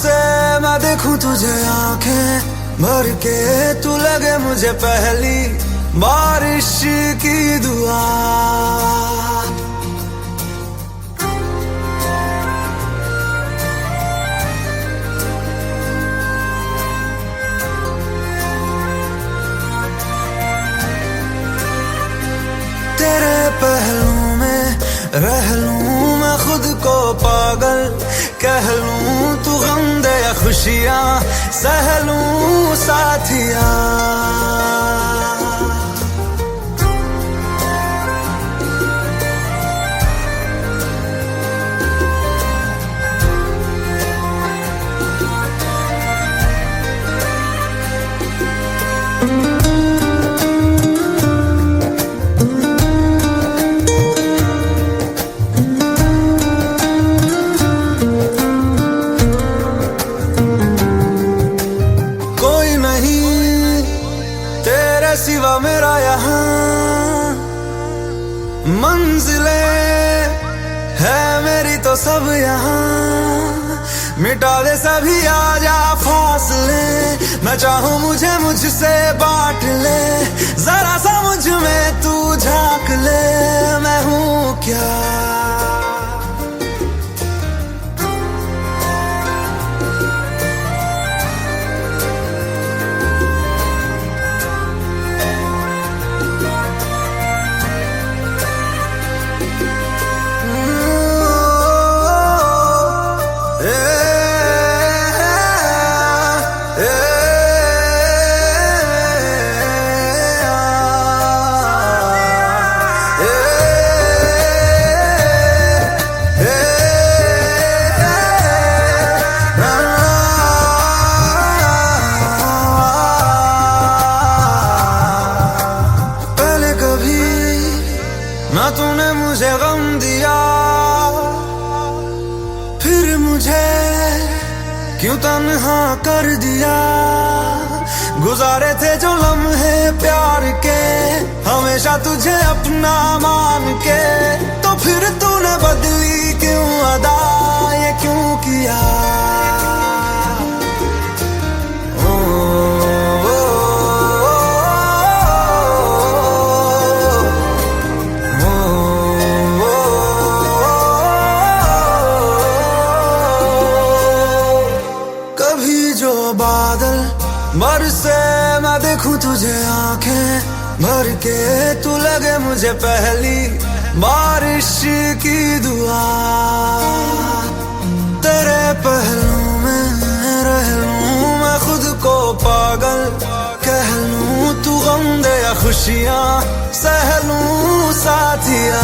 से मैं देखूं तुझे आंखें भर के, तू लगे मुझे पहली बारिश की दुआ। तेरे पहलू में रह लूं मैं खुद को पागल, कह लूं तू गम दे या खुशियां सह लूं साथिया। सिवा मेरा यहाँ मंजिलें है मेरी तो सब यहाँ, मिटा दे सभी आजा फासले, मैं चाहूँ मुझे मुझसे बांट ले, जरा सा मुझ में तू झांक ले, मैं हूँ क्या। ना तूने मुझे गम दिया, फिर मुझे क्यों तन्हा कर दिया। गुजारे थे जो लम्हे प्यार के, हमेशा तुझे अपना मान के, तो फिर तूने बदली क्यों अदा, ये क्यों किया। बादल बरसे मैं देखूं तुझे आंखें भर के, तू लगे मुझे पहली बारिश की दुआ। तेरे पहलू में रह लूं मैं खुद को पागल, कह लूं तू गम दे या खुशियां सह लूं साथिया।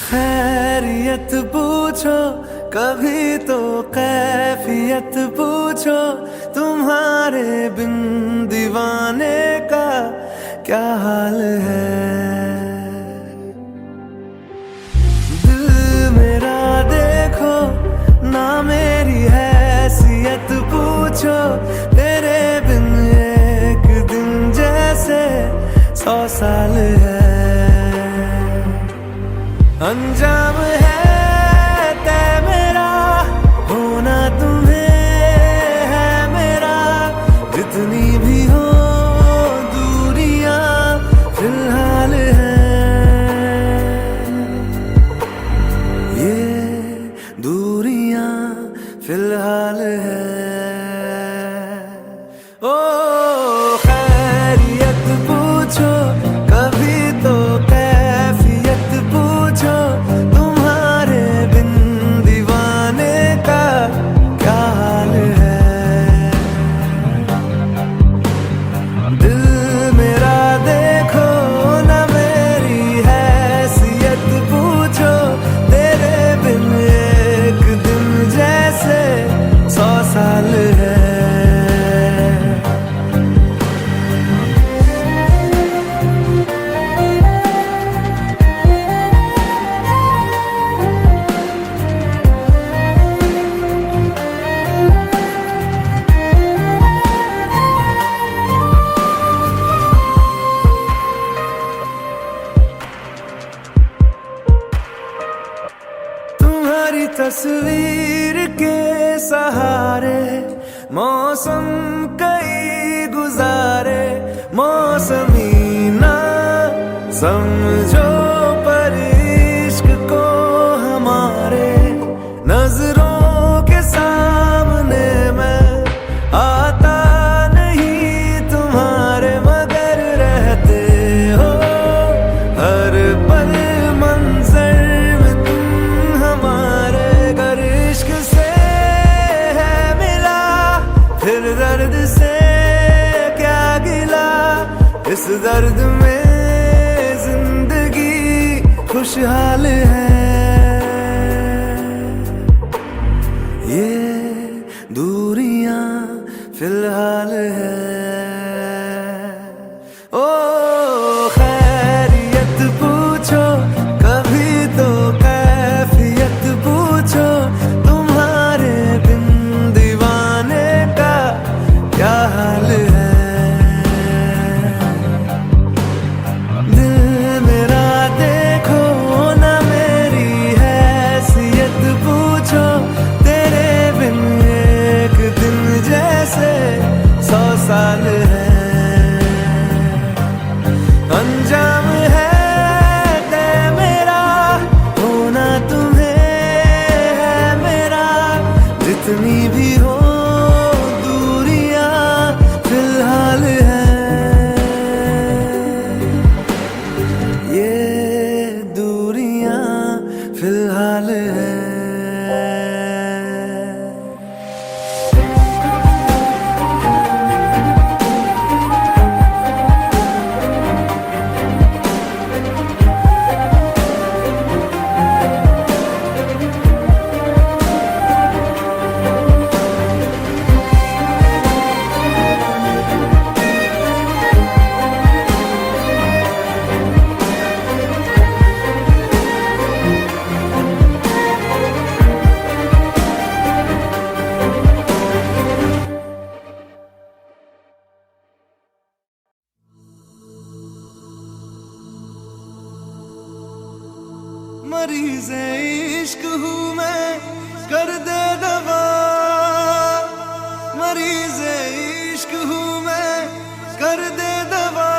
खैरियत पूछो कभी तो कैफियत पूछो, तुम्हारे बिन दीवाने का क्या हाल है। दिल मेरा देखो ना मेरी हैसियत पूछो, तेरे बिन एक दिन जैसे 100 साल है। अंजाम है तय मेरा होना तुम्हें है मेरा, जितनी भी हो दूरियां फिलहाल हैं, ये दूरियां फिलहाल है। ओ खैर तस्वीर के सहारे मौसम कई गुजारे, मौसमी ना समझो पर इश्क को हमारे नजरों के सामने मैं आता नहीं तुम्हारे, मगर रहते हो हर पल मंजर में तुम हमारे। गर इश्क से है मिला फिर दर्द से क्या गिला, इस दर्द में जिंदगी खुशहाल है। ये दूरियां फिलहाल है। ओ खैरियत पूछो कभी तो कैफियत पूछो, तुम्हारे बिन दीवाने का क्या हाल है। दिल मेरा देखो ना मेरी हैसियत पूछो, तेरे बिन एक दिन जैसे 100 साल है। अंजाम है तय मेरा होना तुम्हें है मेरा, जितनी भी हो दूरियां फिलहाल है। ये दूरियां फिलहाल है। मरीज़े इश्क हूँ मैं कर दे दवा, मरीज़े इश्क हूँ मैं कर दे दवा।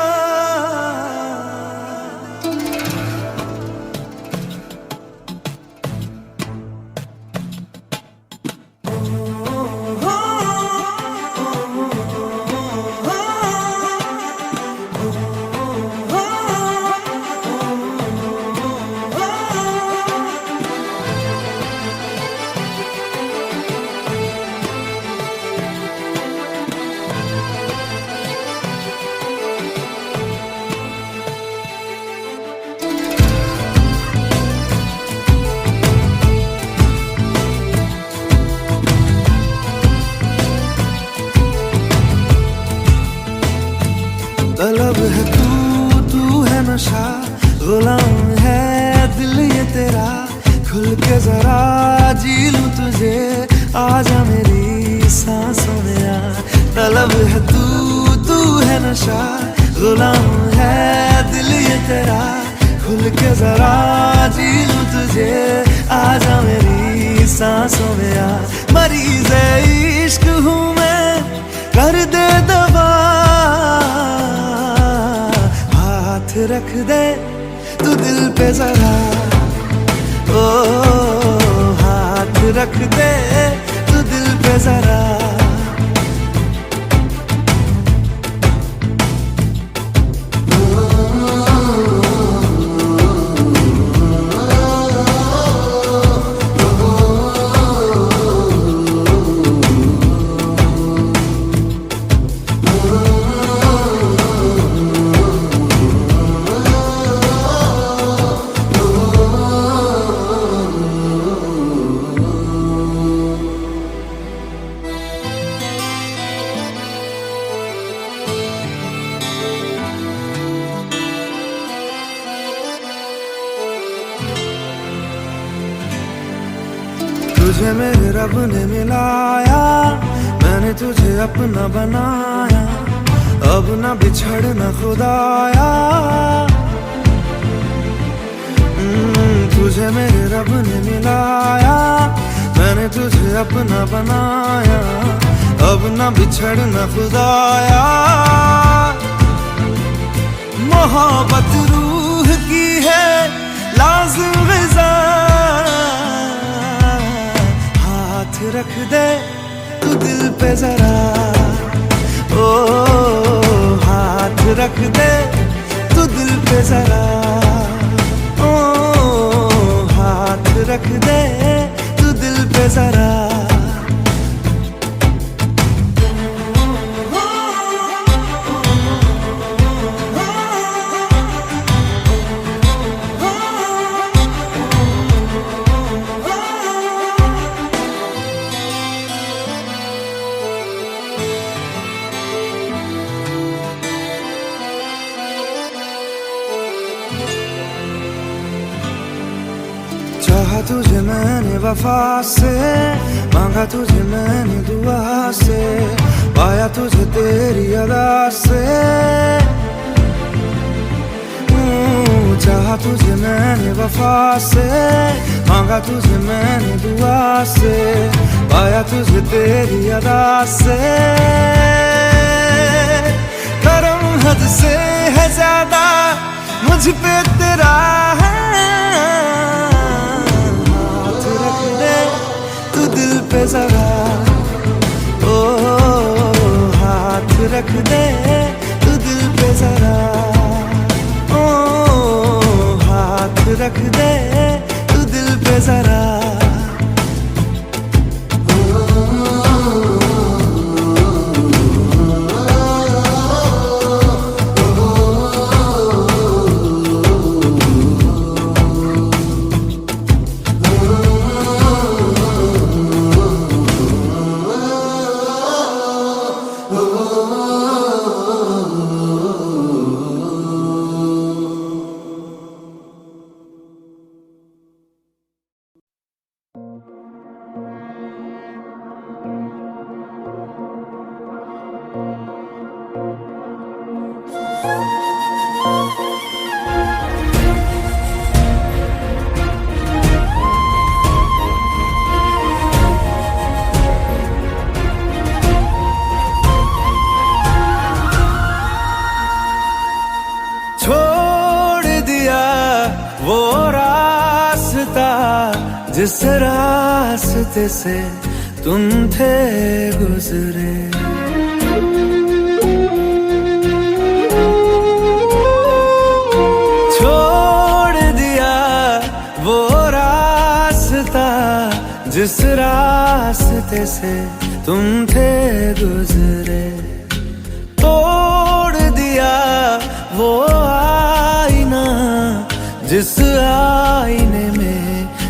तलब है तू है नशा, गुलाम है दिल ये तेरा, खुल के जरा जी लूं तुझे, आजा मेरी सांसों में आ। तलब है तू है नशा, गुलाम है दिल ये तेरा, खुल के जरा जी लूं तुझे, आजा मेरी सांसों में आ। मरीज़े इश्क हूँ मैं कर दे दवा, हाथ रख दे तू दिल पे जरा, ओ हाथ रख दे तू दिल पे जरा। तुझे मेरे रब ने मिलाया, मैंने तुझे अपना बनाया, अब ना बिछड़ना खुदाया। तुझे मेरे रब ने मिलाया, मैंने तुझे अपना बनाया, अब न बिछड़ना खुदाया। मोहब्बत रूह की है लाज़िम ग़िज़ा, हाथ रख दे तू दिल पे जरा, ओ हाथ रख दे तू दिल पे जरा, ओ हाथ रख दे तू दिल पे जरा। चाहा तुझे मैंने वफा से, मांगा तुझे मैंने दुआ से, पाया तुझे तेरी अदा से। चाहा तुझे मैंने वफा से, मांगा तुझे मैंने दुआ से, पाया तुझे तेरी अदा से। करम हद से है ज्यादा मुझ पे तेरा है, दिल पे जरा, ओ हाथ रख दे तू दिल पे जरा, ओ हाथ रख दे तू दिल पे जरा। वो रास्ता जिस रास्ते से तुम थे गुजरे, छोड़ दिया वो रास्ता जिस रास्ते से तुम थे गुजरे, तोड़ दिया वो आईना जिस आईने में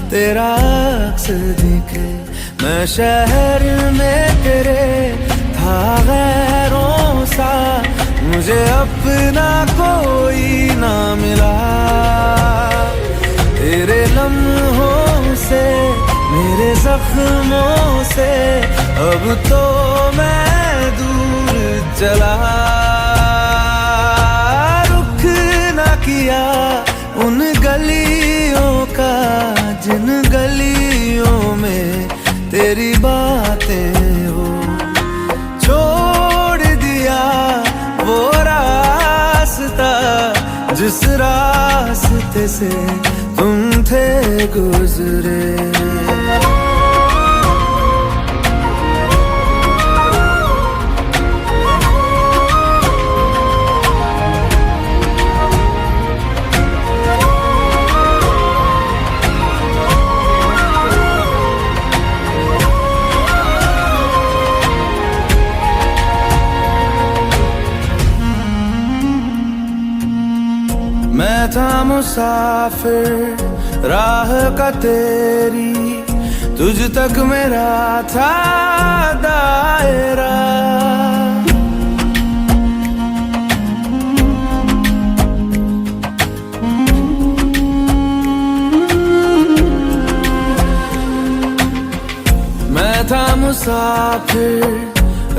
तेरा अक्स दिखे। मैं शहर में तेरे था गैरों सा, मुझे अपना कोई ना मिला। तेरे लम्हों से मेरे जख्मों से अब तो मैं दूर चला। रुख ना किया उन गलियों का जिन गलियों में तेरी बातें हो, छोड़ दिया वो रास्ता जिस रास्ते से तुम थे गुजरे। मैं था मुसाफिर राह का तेरी, तुझ तक मेरा था दायरा। मैं था मुसाफिर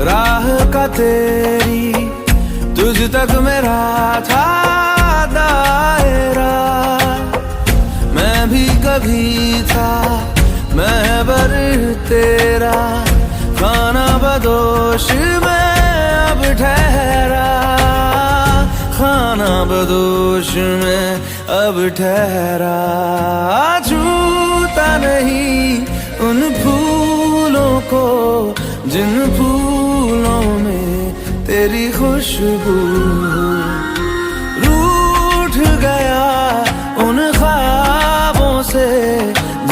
राह का तेरी, तुझ तक मेरा था दायरा। मैं भी बदोश में अब ठहरा, खाना बदोश में अब ठहरा। छूता नहीं उन फूलों को जिन फूलों में तेरी खुशबू। रूठ गया उन ख्वाबों से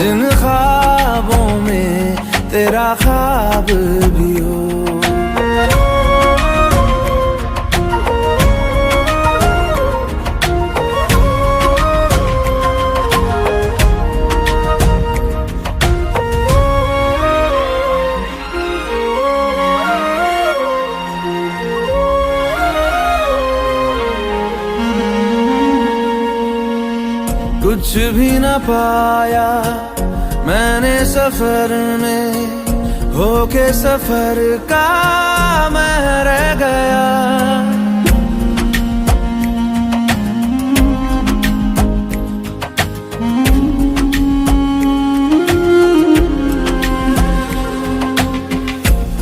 जिन ख्वाबों में तेरा ख्वाब भी हो। कुछ भी न पाया मैंने सफर में, होके सफर का मैं रह गया।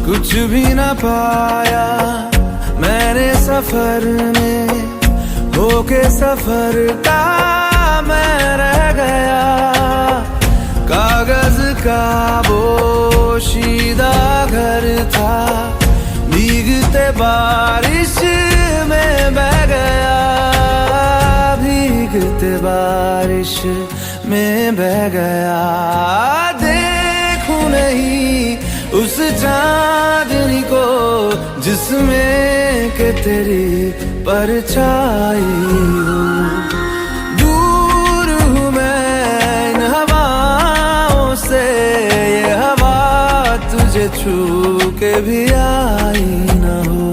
कुछ भी न पाया मैंने सफर में, होके सफर का मैं रह गया। कागज का पोशीदा घर था, भीगते बारिश में बह गया, भीगते बारिश में बह गया। देखूं नहीं उस चांदनी को जिसमें के तेरी परछाई हो। ये हवा तुझे छू के भी आई न हो।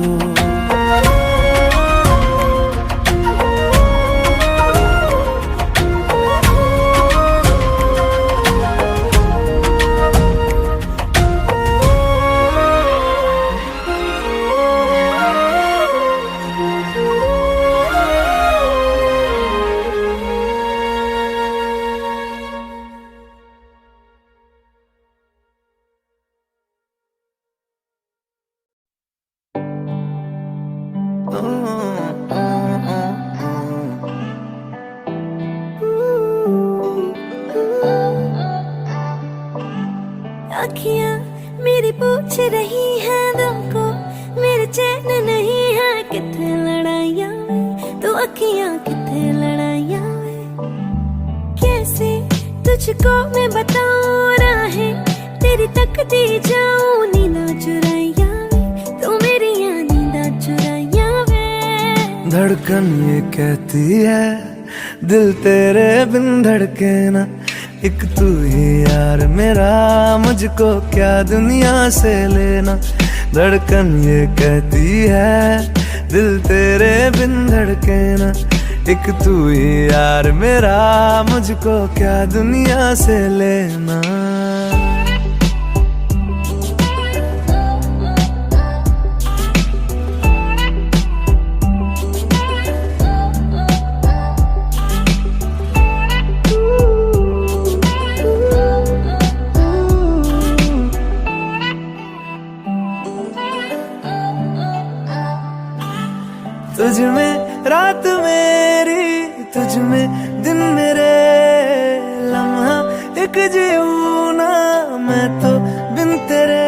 अखियाँ मेरी पूछ रही हैं दिल को, मेरे चैन नहीं है किथे लड़ाइयाँ में। तो अखियाँ किथे लड़ाइयाँ में, कैसे तुझको मैं बताऊँ राहें तेरी तकती जाऊँ नींदा चुराइयाँ में। तो मेरी यहाँ नींदा चुराइयाँ में। धड़कन ये कहती है दिल तेरे बिन धड़के ना, एक तू ही यार मेरा, मुझको क्या दुनिया से लेना। धड़कन ये कहती है दिल तेरे बिन धड़के ना, एक तू ही यार मेरा, मुझको क्या दुनिया से लेना। तुझ में रात मेरी, तुझ में दिन मेरे, लम्हा एक जीऊं ना मैं तो बिन तेरे।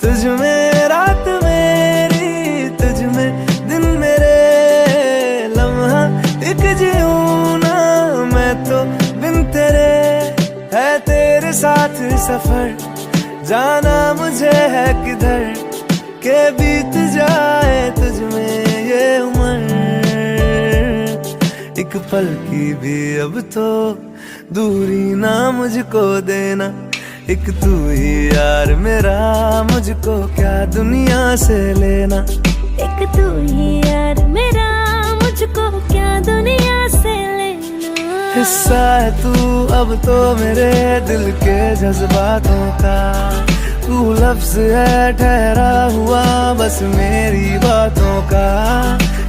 तुझ में रात मेरी, तुझ में दिन मेरे, लम्हा एक जीऊं ना मैं तो बिन तेरे। है तेरे साथ सफर जाना मुझे है किधर, के बीत जाए तुझ में ये उम्र। एक पल की भी अब तो दूरी ना मुझको देना, एक तू ही यार मेरा, मुझको क्या दुनिया से लेना। एक तू ही यार मेरा, मुझको क्या दुनिया से लेना। हिस्सा है तू अब तो मेरे दिल के जज्बातों का, तू लफ्ज है ठहरा हुआ बस मेरी बातों का।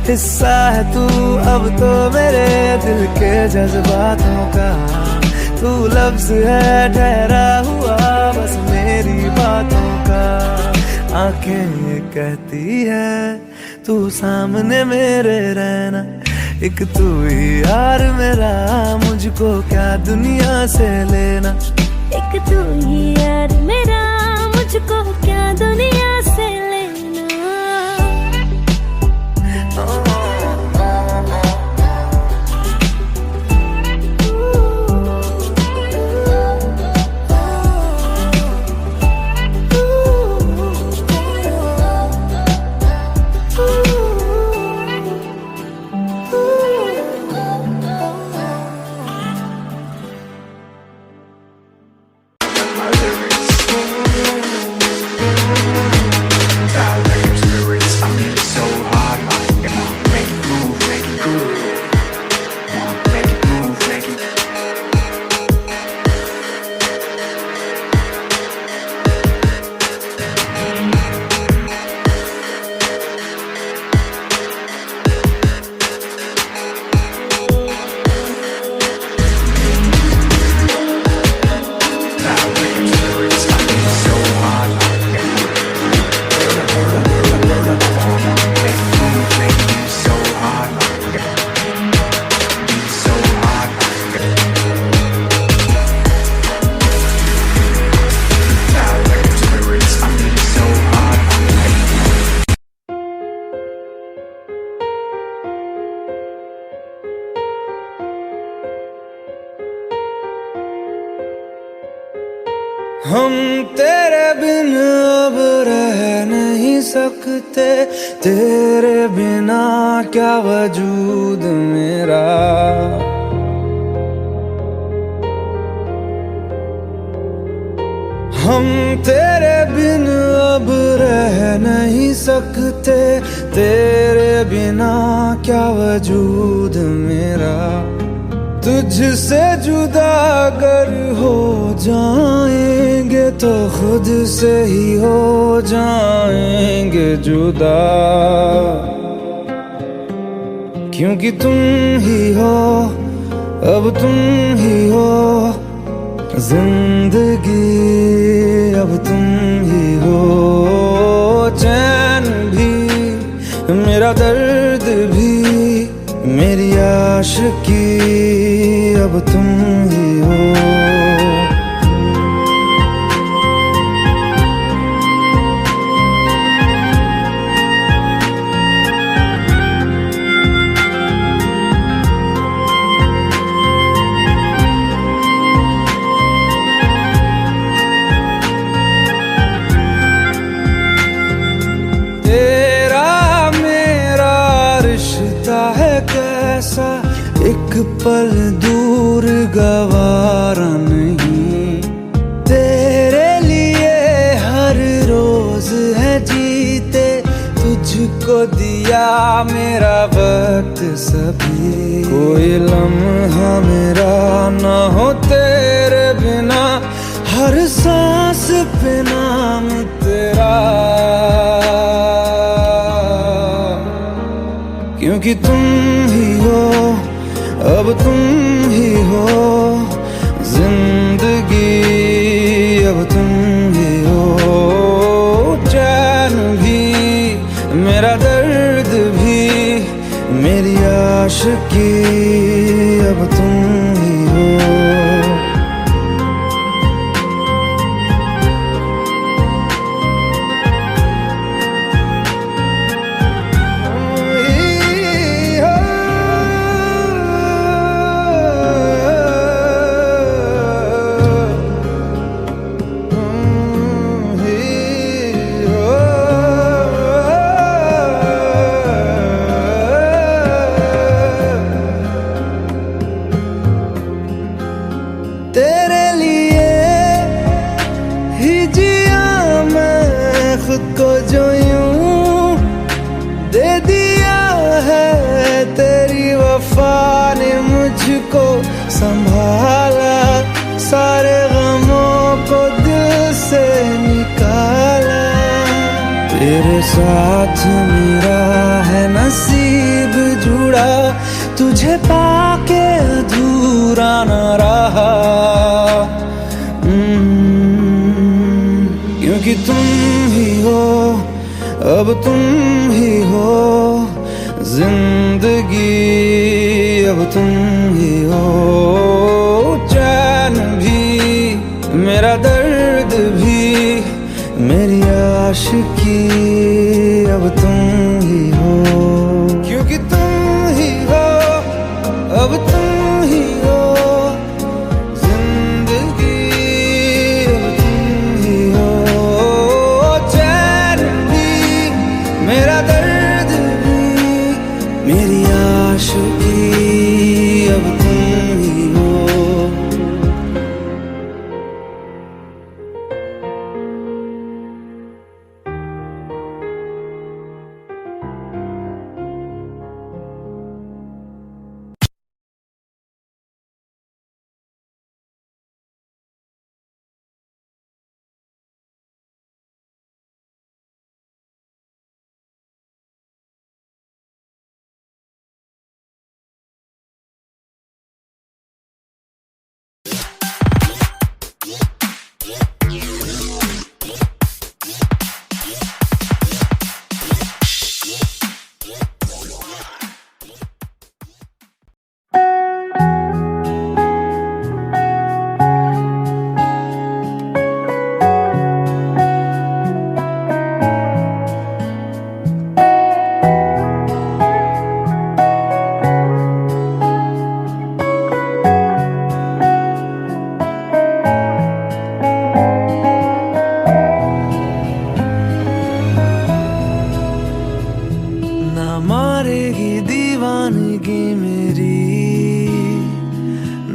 हिस्सा है तू अब तो मेरे दिल के जज्बातों का, तू लफ्ज है ठहरा हुआ बस मेरी बातों का। आंखें ये कहती है तू सामने मेरे रहना, एक तू ही यार मेरा, मुझको क्या दुनिया से लेना। एक तू ही यार मेरा, मुझको क्या दुनिया से लेना। हम तेरे बिन अब रह नहीं सकते, तेरे बिना क्या वजूद मेरा। हम तेरे बिन अब रह नहीं सकते, तेरे बिना क्या वजूद मेरा। तुझसे जुदा अगर हो जाएंगे तो खुद से ही हो जाएंगे जुदा, क्योंकि तुम ही हो, अब तुम ही हो जिंदगी, अब तुम ही हो। चैन भी मेरा दर्द भी मेरी आशिकी, अब तुम ही हो। तेरा मेरा रिश्ता है कैसा, एक पल दूर गवारा नहीं। तेरे लिए हर रोज है जीते, तुझको दिया मेरा वक्त सभी। कोई लम्हा मेरा ना हो तेरे बिना, हर सांस पे नाम तेरा, क्योंकि तुम ही हो, अब तुम ही हो जिंदगी, अब तुम ही हो। चैन भी मेरा दर्द भी मेरी आशिकी, अब तुम ही हो। तेरे लिए ही जिया मैं खुद को, जो यूं दे दिया है तेरी वफा ने मुझको संभाला। सारे गमों को दिल से निकाला, तेरे साथ मेरा है नसीब जुड़ा, तुझे पाके अधूरा न रहा, क्योंकि तुम ही हो, अब तुम ही हो जिंदगी, अब तुम ही हो। चैन भी मेरा दर्द भी मेरी आशिकी, अब तुम ही हो, क्योंकि तुम ही हो, अब तुम ही हो जिंदगी, अब तुम ही हो। चैन भी मेरा दर्द भी मेरी आशिकी, अब तुम ही हो। मारेगी दीवानगी मेरी,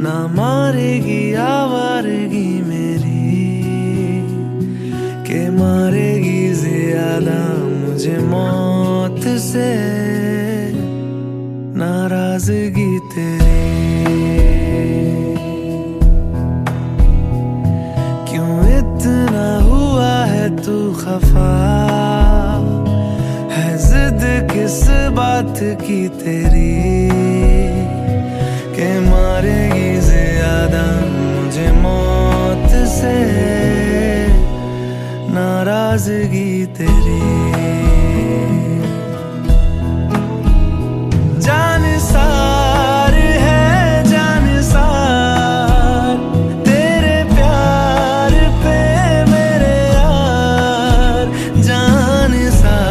ना मारेगी आवारगी मेरी, के मारेगी ज्यादा मुझे मौत से नाराजगी तेरी। क्यों इतना हुआ है तू खफा, किस बात की तेरी, के मारेगी ज्यादा मुझे मौत से नाराजगी तेरी। जान सार है जान सार तेरे प्यार पे मेरे यार, जान सार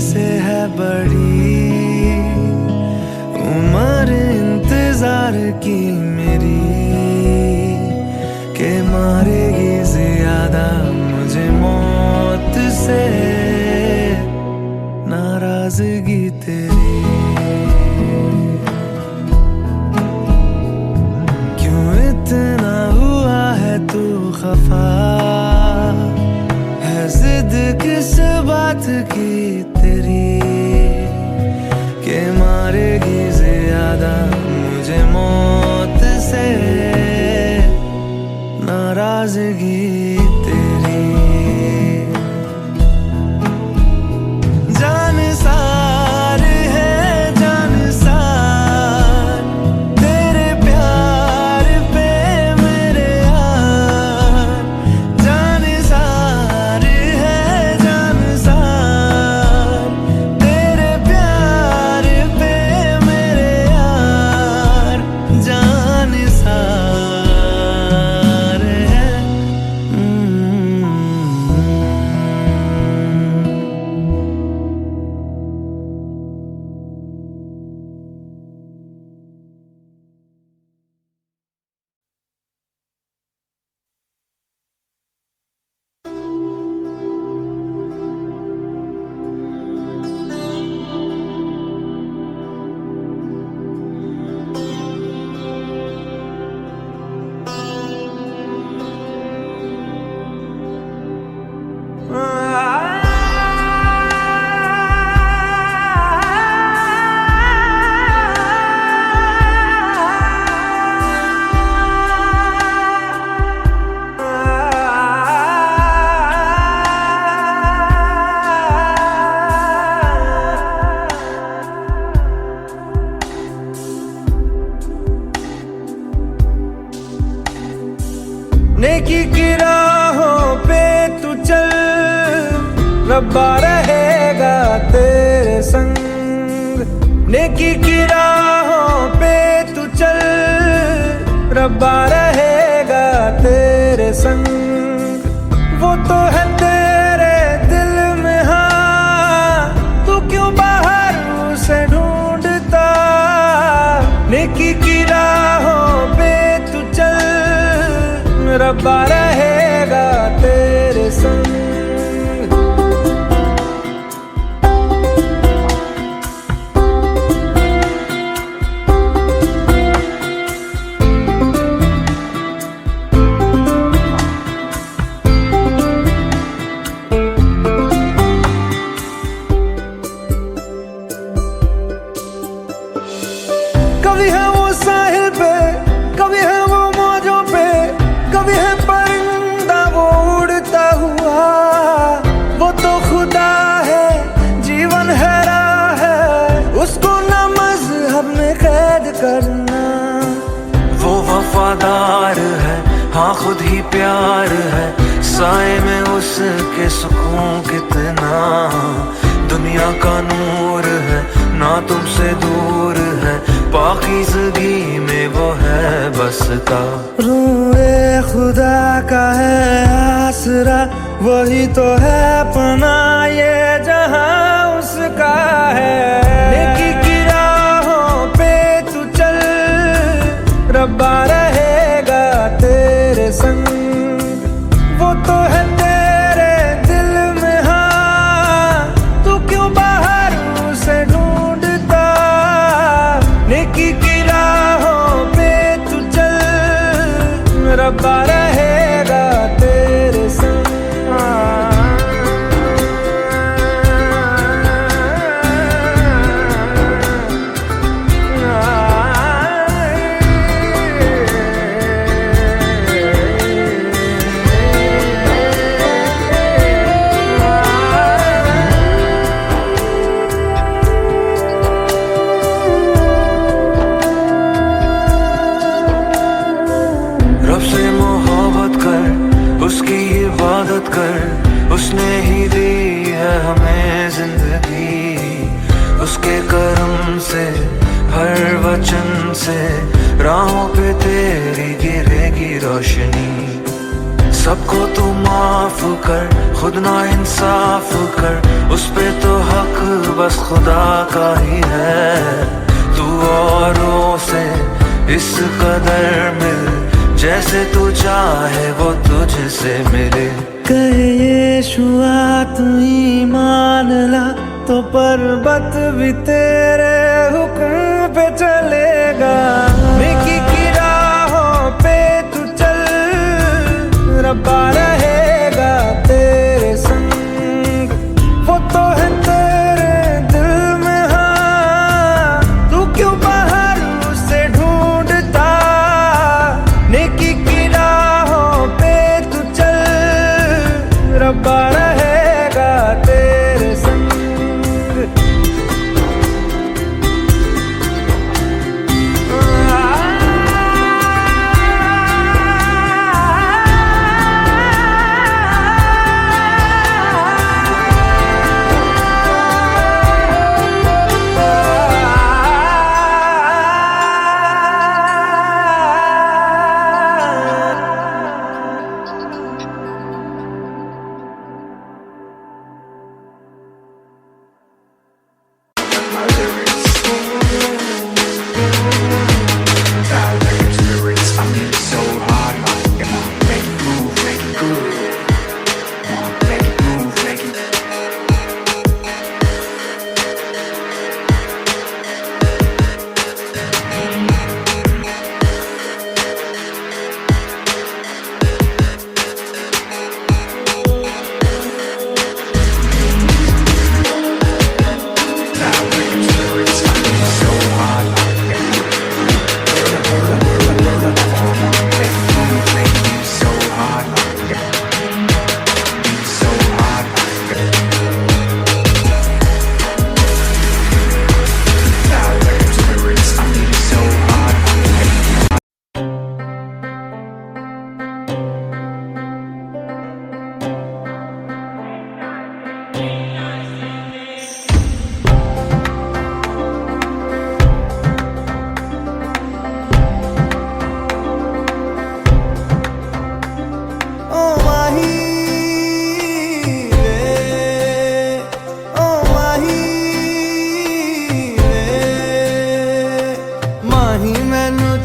से है बड़ी उम्र इंतजार की मेरी, के मारेगी ज्यादा मुझे मौत से नाराजगी तेरी। क्यों इतना हुआ है तू खफा, है जिद किस बात की तेरी, के मारेगी ज्यादा मुझे मौत से नाराजगी तेरी। जान सार है जान सार तेरे प्यार पे मेरे नेकी की राहों पे तू चल, रब्बा रहेगा तेरे संग। नेकी की राहों पे तू चल, रब्बा रहेगा तेरे संग। वो तो है तेरे दिल में, हाँ तू क्यों बाहर उसे ढूंढता। नेकी की राहों पे तू चल, रब्बा रहेगा तेरे संग। कभी है वो साहिल पे, कभी है वो मौजों पे, कभी है परिंदा वो उड़ता हुआ। वो तो खुदा है, जीवन है राह है, उसको ना मजहब में कैद करना। वो वफादार है, हाँ खुद ही प्यार है, साए में उसके सुकून कितना। दुनिया का नूर है, ना तुमसे दूर है, पाकीज़गी में वो है बसता। रूए खुदा का है आसरा, वही तो है पनाह ये जहां उसका है। नेकी की राहों पे तू चल, रब्बा रहेगा तेरे संग। वो तो है तेरे दिल में, हाँ तू क्यों बाहर उसे ढूंढता। नेकी की राहों पे तू चल, रब्बा रहेगा तेरे संग। रब से मोहब्बत कर, उसकी इबादत कर, उसने ही दी है हमें जिंदगी। उसके करम से, हर वचन से, राहों पे तेरी गिरेगी रोशनी। सबको तू माफ कर, खुद ना इंसाफ कर, उस पे तो हक बस खुदा का ही है। तू औरों से इस कदर मिल, जैसे तू चाहे वो तुझसे मिले। कहे यीशुआ तू ईमान ला, तो पर्वत भी तेरे हुक्म पे चलेगा। नेकी की राहों पे तू चल, रब्बा रहेगा तेरे संग। वो तो है तेरे दिल में, हाँ तू क्यों बाहर उसे ढूंढता। नेकी की राहों पे तू चल, रब्बा रहेगा तेरे संग।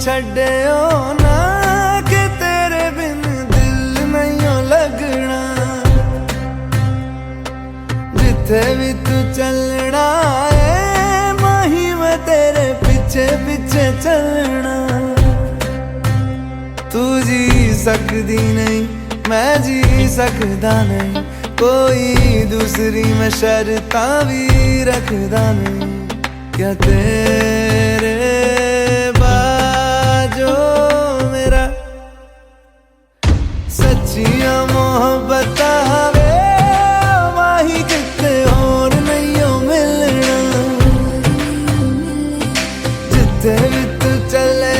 छड्डियो ना कि तेरे बिन दिल नहीं लगना। जिथे भी तू चलना है माही मैं तेरे पीछे पीछे चलना। तू जी सकदी नहीं मैं जी सकदा नहीं, कोई दूसरी मैं शर्तां भी रखदा नहीं। क्या तेरे बाजो मेरा सच्चियां मोहब्बत वे माही किते होर नहीं हो मिलना। जिथे भी तू चले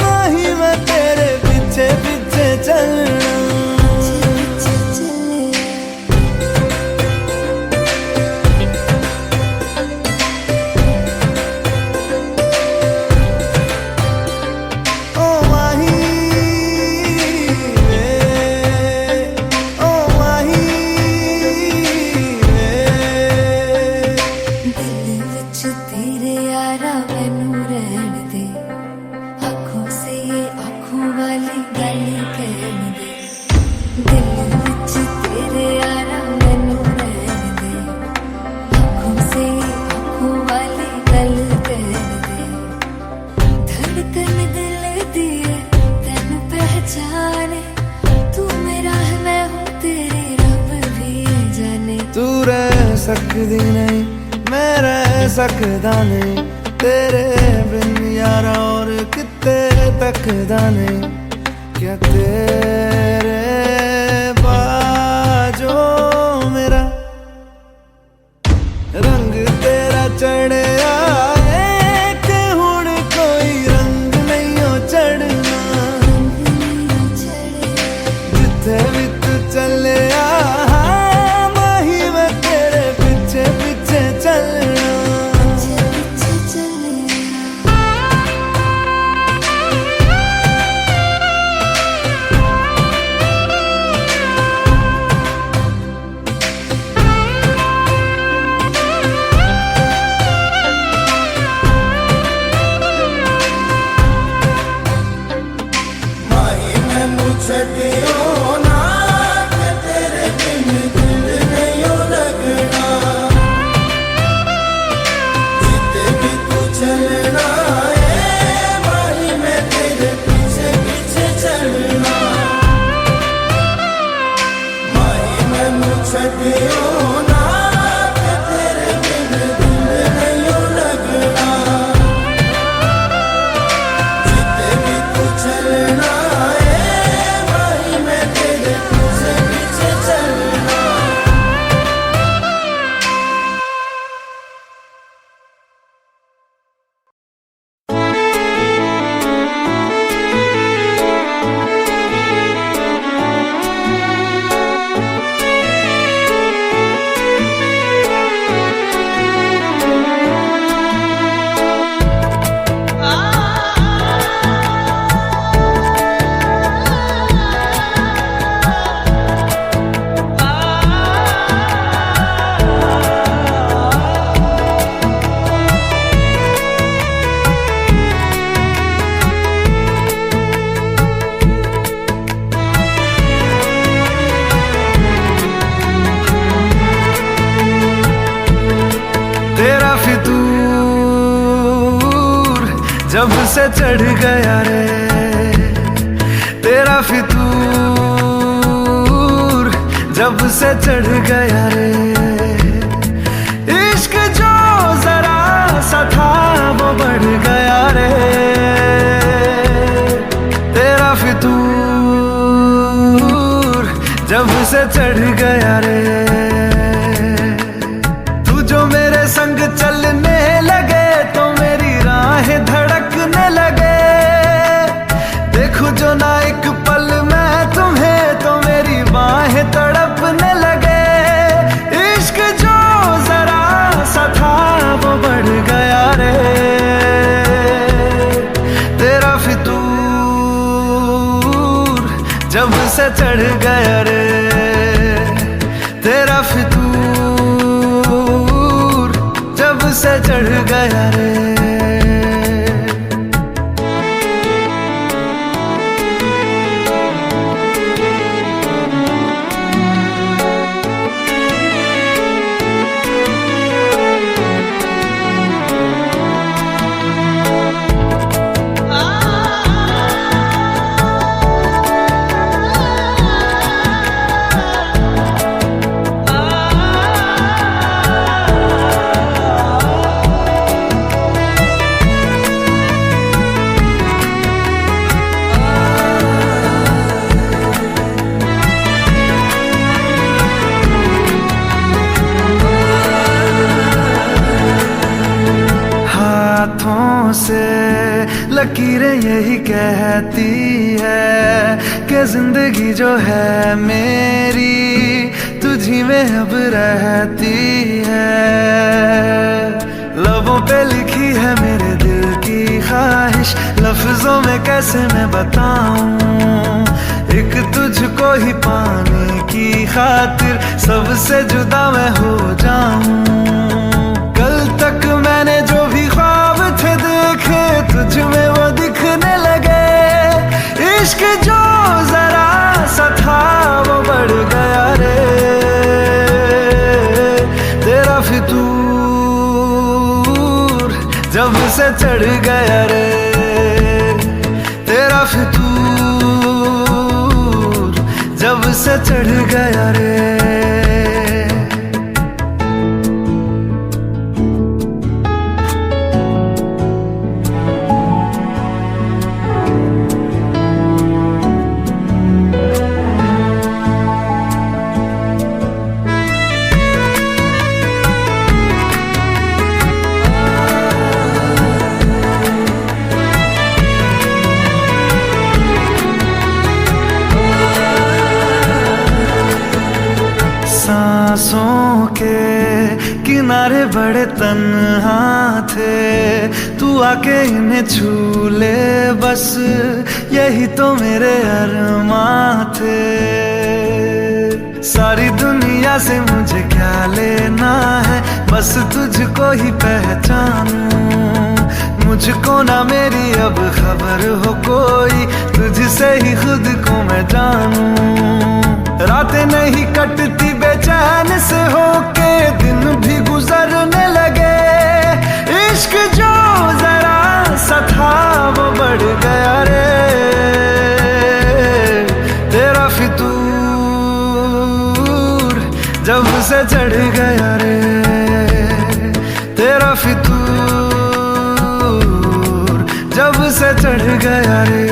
माही मैं तेरे पीछे पीछे चलना। तू रह सकदी नहीं मैं रह सकदा नहीं, तेरे बिन यारा और किते तकदा नहीं। क्या तेरे बाजो मेरा रंग तेरा चढ़िया है कि हुण कोई रंग नहीं हो चढ़ना। जिथे भी तू चले छड्डियो ना कि तेरे बिन दिल नहीं हो लगना। जिथे भी तू चलना है माही मैं तेरे पीछे पीछे चलना। माही मैनू छड्डियो ना कि तेरे बिन दिल नहीं हो लगना। जिथे भी तू चलना जब से चढ़ गया रे तेरा फितूर, जब से चढ़ गया रे इश्क जो जरा सा था वो बढ़ गया रे। तेरा फितूर जब से चढ़ गया रे, तू जो मेरे संग चलने लगे तो मेरी राहें धड़कने लगे। देखूं जो ना एक पल मैं तुम्हें तो मेरी बाहें तड़पने लगे। इश्क जो जरा सा था वो बढ़ गया रे। तेरा फितूर जब से चढ़ गया रे, तेरा फितूर जब से चढ़ गया रे। हाथों से लकीरें यही कहती है कि जिंदगी जो है मेरी तुझी में अब रहती है। लबों पे लिखी है मेरे दिल की ख्वाहिश, लफ्जों में कैसे मैं बताऊं, एक तुझको ही पाने की खातिर सबसे जुदा मैं हो जाऊं। कल तक मैंने जो भी ख्वाब थे देखे तुझ में वो दिखने लगे, इश्क जो जरा सा था वो बढ़ गया रे, तेरा फितूर जब से चढ़ गया रे, तेरा फितूर जब से चढ़ गया रे। सांसों के किनारे बड़े तन्हा थे, तू आके इन्हें छू ले बस यही तो मेरे अरमां थे। सारी दुनिया से मुझे क्या लेना है, बस तुझको ही पहचानूं, मुझको ना मेरी अब खबर हो कोई, तुझसे ही खुद को मैं जानूं। रातें नहीं कटती बेचैन से होके, दिन भी गुजरने लगे, इश्क जो जरा सा था वो बढ़ गया रे, तेरा फितूर जब से चढ़ गया रे, तेरा फितूर जब से चढ़ गया रे।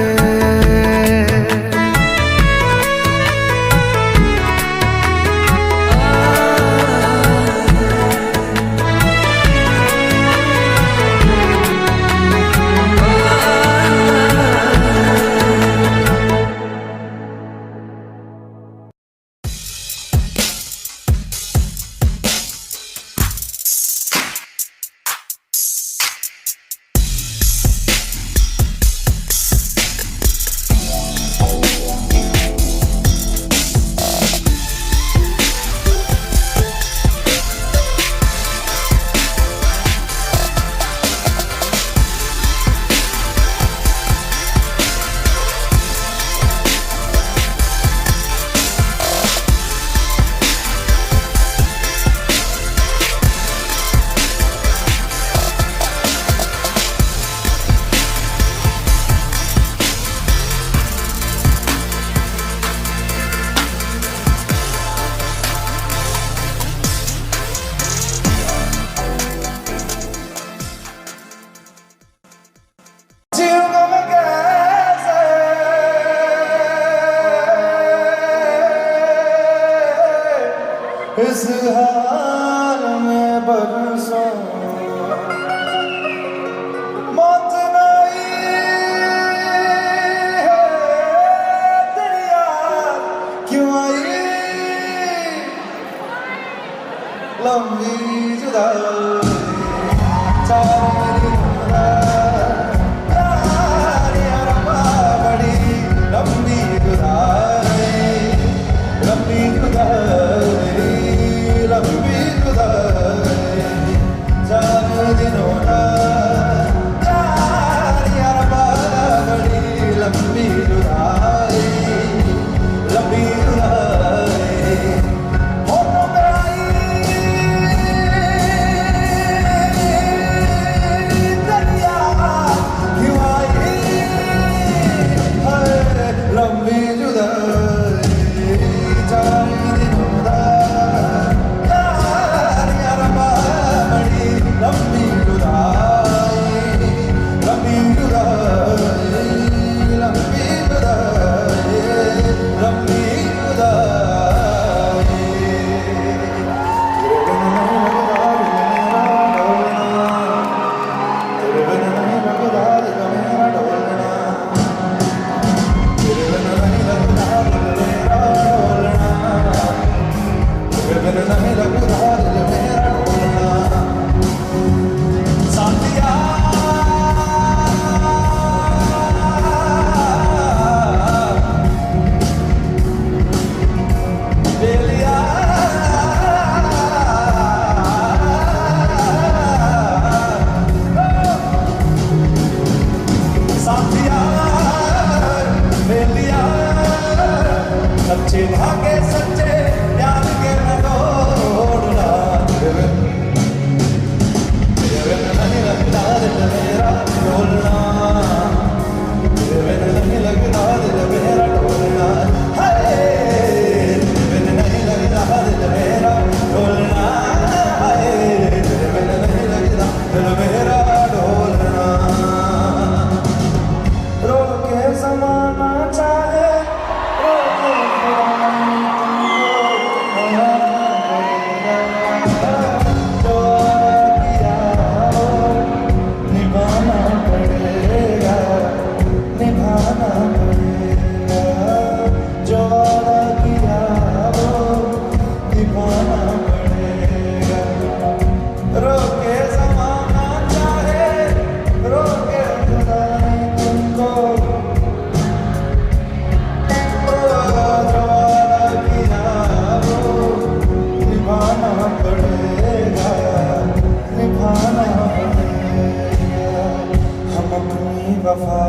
वफा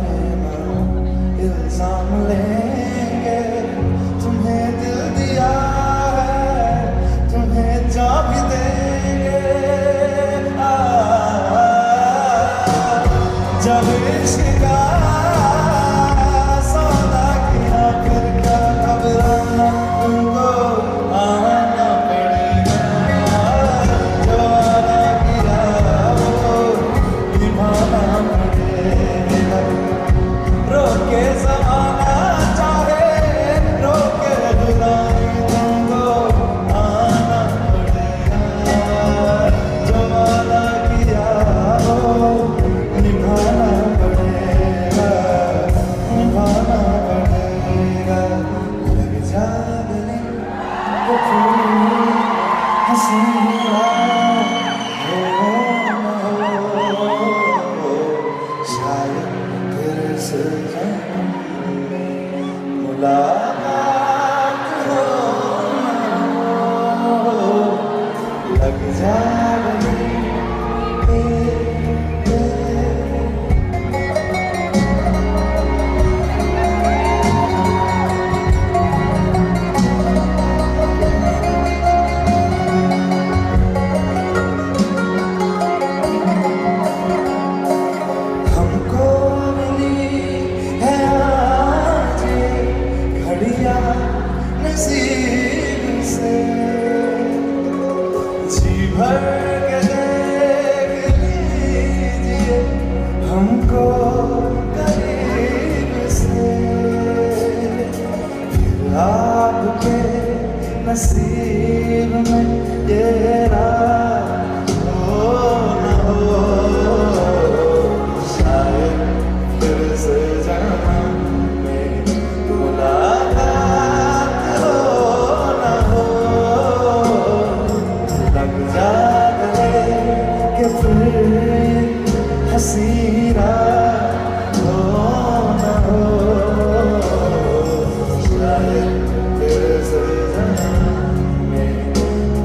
पे ना इल्जाम लेंगे, तुम्हें दिल दिया है तुम्हें जा भी देंगे। जब इश्क का सौदा किया फिर क्या घबराना, तुमको आना पड़ेगा। जो वादा किया वो निभाना पड़ेगा। रोके ज़माना चाहे रोके जुदाई, तुमको आना पड़ेगा। जो वादा किया वो निभाना पड़ेगा, निभाना पड़ेगा। लग जाने तो फूल हसीना हो, शायद फिर से जन्म में मुलाकात हो ना हो। लग जाने हमको मिली है आज ये घड़ियां नसीब से, जी भर के देख लीजिए हमको करीब से। फिर आपके नसीब में ये रात हो न हो, शायद फिर से जन्म में मुलाकात हो न हो। लग जाने के फिर हंसी रात हो न हो, शायद फिर से जन्म में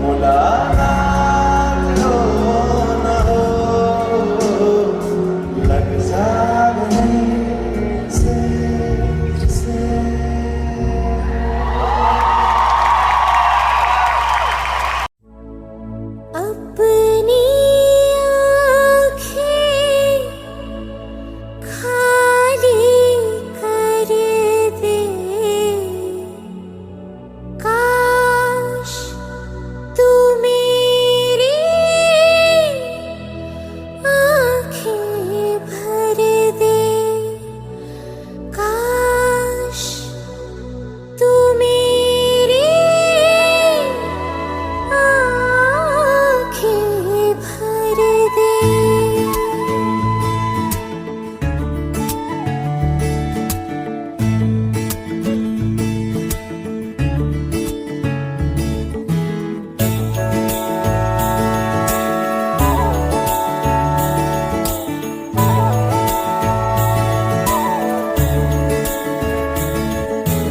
मुलाकात हो न हो। लग जाने से अपनी आँखें खाली कर दे, काश तू मेरी आँखें भर दे, काश तू मेरी आँखें भर दे।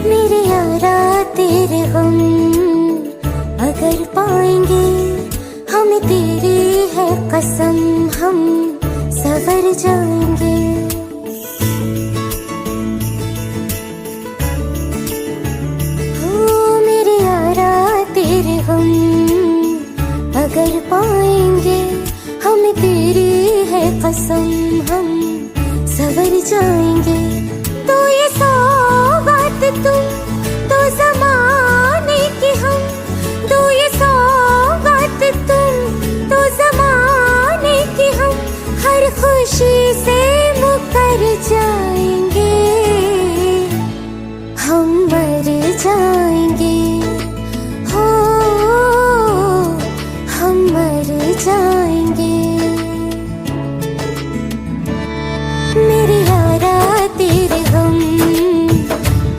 मेरे यारा तेरे गम अगर पाएंगे, हमें तेरी है कसम हम सवर जाएंगे। हो मेरे यारा तेरे गम अगर पाएंगे, हमें तेरी है कसम हम सवर जाएंगे। तो ये सौगात तुम तो ज़माने की हम, दो ये सौगात तुम तो ज़माने की हम, हर खुशी से मुकर जाएंगे, हम मर जाएंगे। हो हम मर जाएंगे। मेरे यारा तेरे गम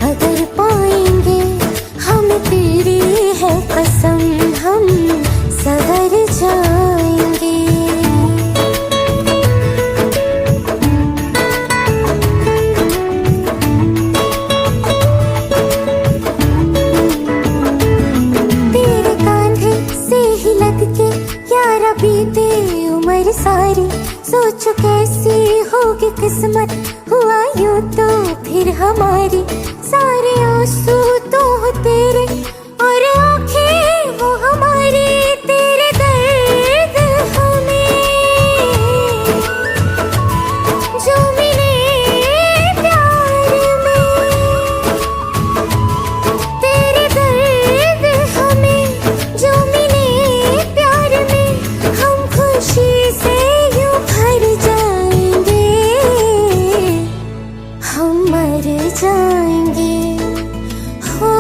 अगर पाएंगे, हमें तेरी है कसम हम सवर जाएंगे। होगी किस्मत हुआ यूं तो फिर हमारी सारे आंसू तो हो तेरे और आंखें वो हमारी तेरे दर्द हमें जो मिले प्यार में तेरे दर्द हमें जो मिले प्यार में हम खुशी से यूं भर जाएंगे हम मर जाएंगे हो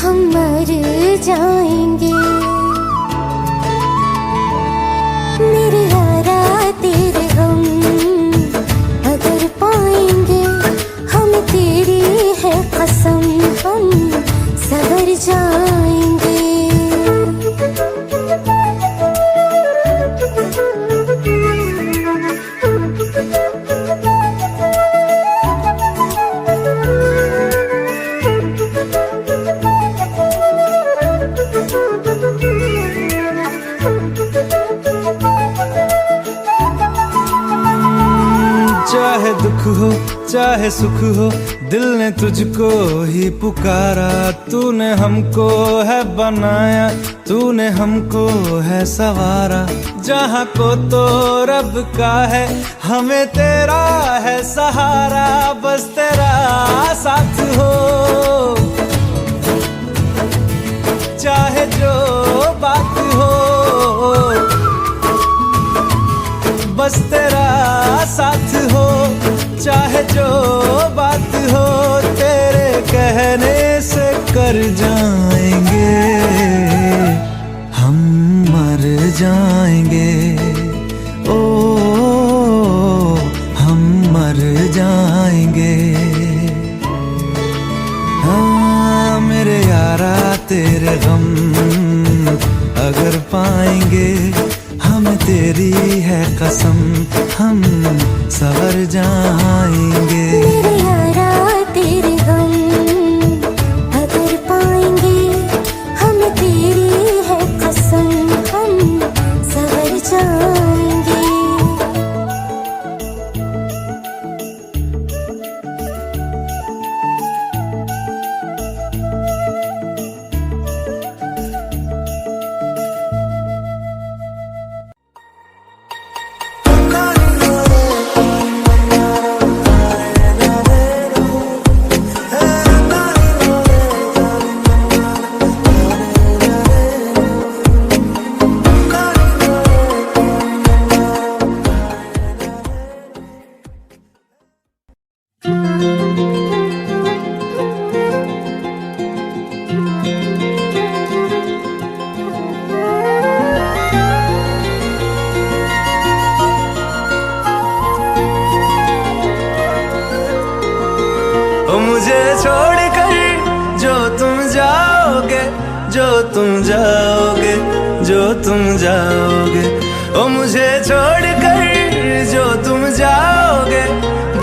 हम मर जाएंगे मेरे यारा तेरे हम अगर पाएंगे हम तेरी है कसम हम सवर जाएंगे चाहे दुख हो चाहे सुख हो दिल ने तुझको ही पुकारा तूने हमको है बनाया तूने हमको है सवारा जहाँ को तो रब का है हमें तेरा है सहारा बस तेरा साथ हो चाहे जो बात हो बस तेरा साथ हो चाहे जो बात हो तेरे कहने से कर जाएंगे हम मर जाएंगे ओ हम मर जाएंगे हाँ मेरे यारा तेरे गम अगर पाएंगे हम तेरी है कसम हम सवर जाएंगे मेरे यारा तेरे हम अगर पाएंगे हम तेरी है कसम हम सवर जाएंगे मुझे छोड़कर जो तुम जाओगे जो तुम जाओगे जो तुम जाओगे ओ मुझे छोड़कर जो तुम जाओगे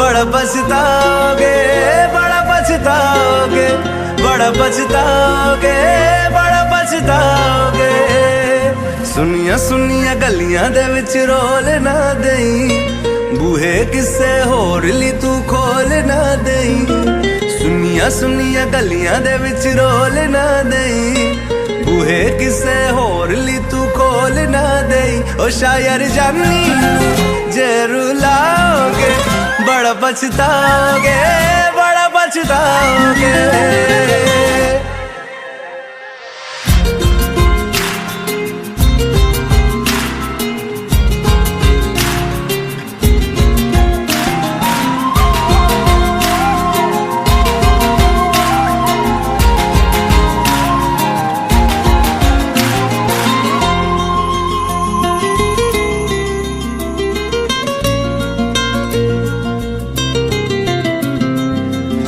बड़ा पछताओगे बड़ा पछताओगे बड़ा पछताओगे बड़ा पछताओगे सुनिया सुनिया गलियां दे विच रोल ना देई बूहे किसे होर ली तू खोल ना देई सुनिया सुनिया गलियां दे विच रोल ना देई बूहे किसे होर ली तू खोल ना देई ओ शायर जानी जे रुलाओगे बड़ा पछताओगे बड़ा पछताओगे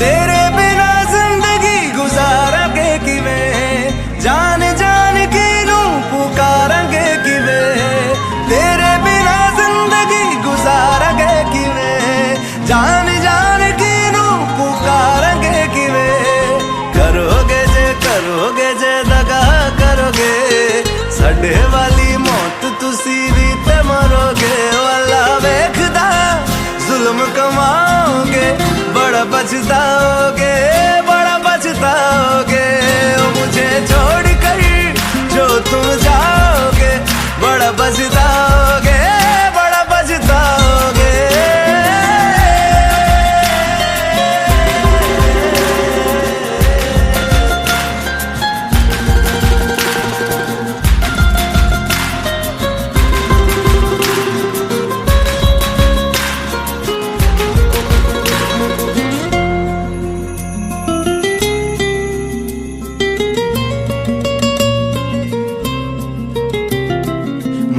तेरे बिना जिंदगी गुजारा के पछताओगे, बड़ा पछताओगे। ओ मुझे छोड़ कर जो तुम जाओगे, बड़ा पछताओगे, बड़ा पछताओगे।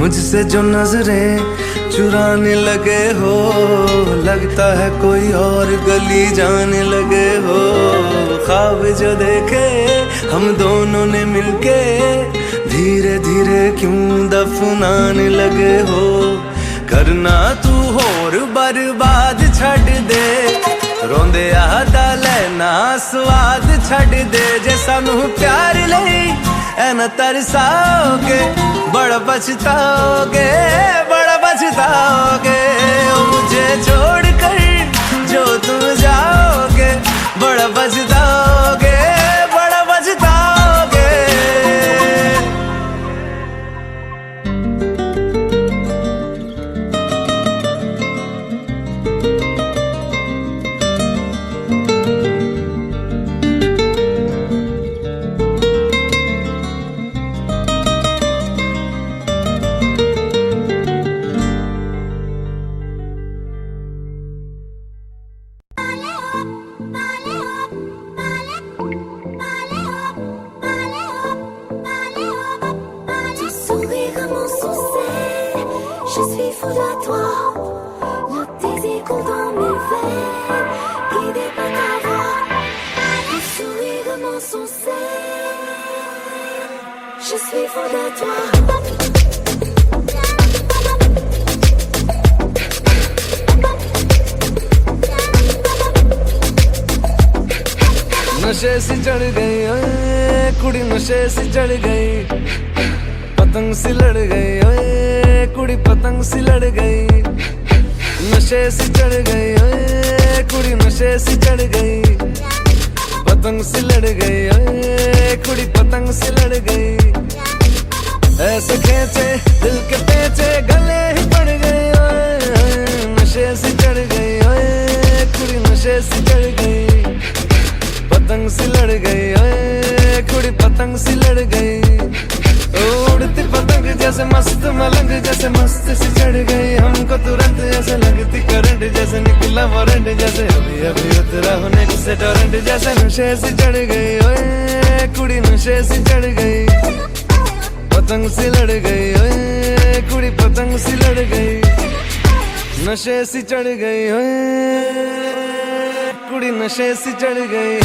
मुझसे जो नजरें चुराने लगे हो, लगता है कोई और गली जाने लगे हो। ख्वाब जो देखे हम दोनों ने मिलके, धीरे धीरे क्यों दफनाने लगे हो। करना तू होर बर्बाद छड़ दे, रोंदे आदा लेना स्वाद छड़ दे। जे सानू प्यार लई ऐना तरसाओगे, बड़ा पछताओगे, बड़ा पछताओगे। ओ मुझे छोड़ कर जो तुम जाओगे, बड़ा पछताओगे, बड़ा पछताओगे। Je suis fou de toi, le désir coule dans mes veines, guidé par ta voix, le sourire de mon sourcil. Je suis fou de toi. नशे से चढ़ गई ओए कुड़ी, नशे से चढ़ गई, पतंग सी लड़ गई ओए कुड़ी, पतंग सी लड़ गई। नशे से चढ़ गई ओए कुड़ी, नशे से चढ़ गई, पतंग सी लड़ गई ओए कुड़ी, पतंग सी लड़ गई। ऐसे खेचे दिल के पेचे गले ही पड़ गई ओए, नशे से चढ़ गई ओए कुड़ी, नशे से चढ़ गई, पतंग सी लड़ गई ओए कुड़ी, पतंग सी लड़ गई। उड़ती पतंग जैसे मस्त मलंग, जैसे मस्त सी चढ़ गई हमको तुरंत, जैसे लगती करंट, जैसे निकला वारंट, जैसे अभी अभी उतरा होने से टोरेंट। जैसे नशे से चढ़ गई ओए कुड़ी, नशे से चढ़ गई, पतंग सी लड़ गई ओए कुड़ी, पतंग सी लड़ गई। नशे से चढ़ गई ओए कुड़ी, नशे से चढ़ गई।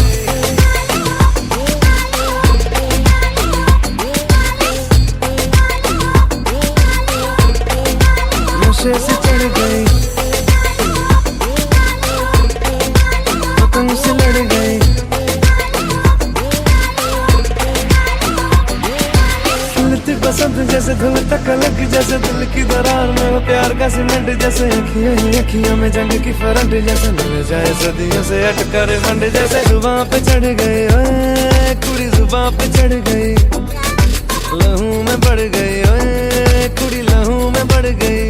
नशे से चढ़ गई, पतंग से लड़ गई। खिलती बसंत जैसे धुल तक अलग, जैसे दिल की दरार में वो प्यार का सीमेंट, जैसे अखियां ही अखियां में जंग की फरंट, जैसे मिल जाए सदियों से अटकर मंड। जैसे जुबां पे चढ़ गई ओए कुड़ी, जुबां पे चढ़ गई, लहू में बढ़ गई ओए कुड़ी, लहू में बढ़ गई।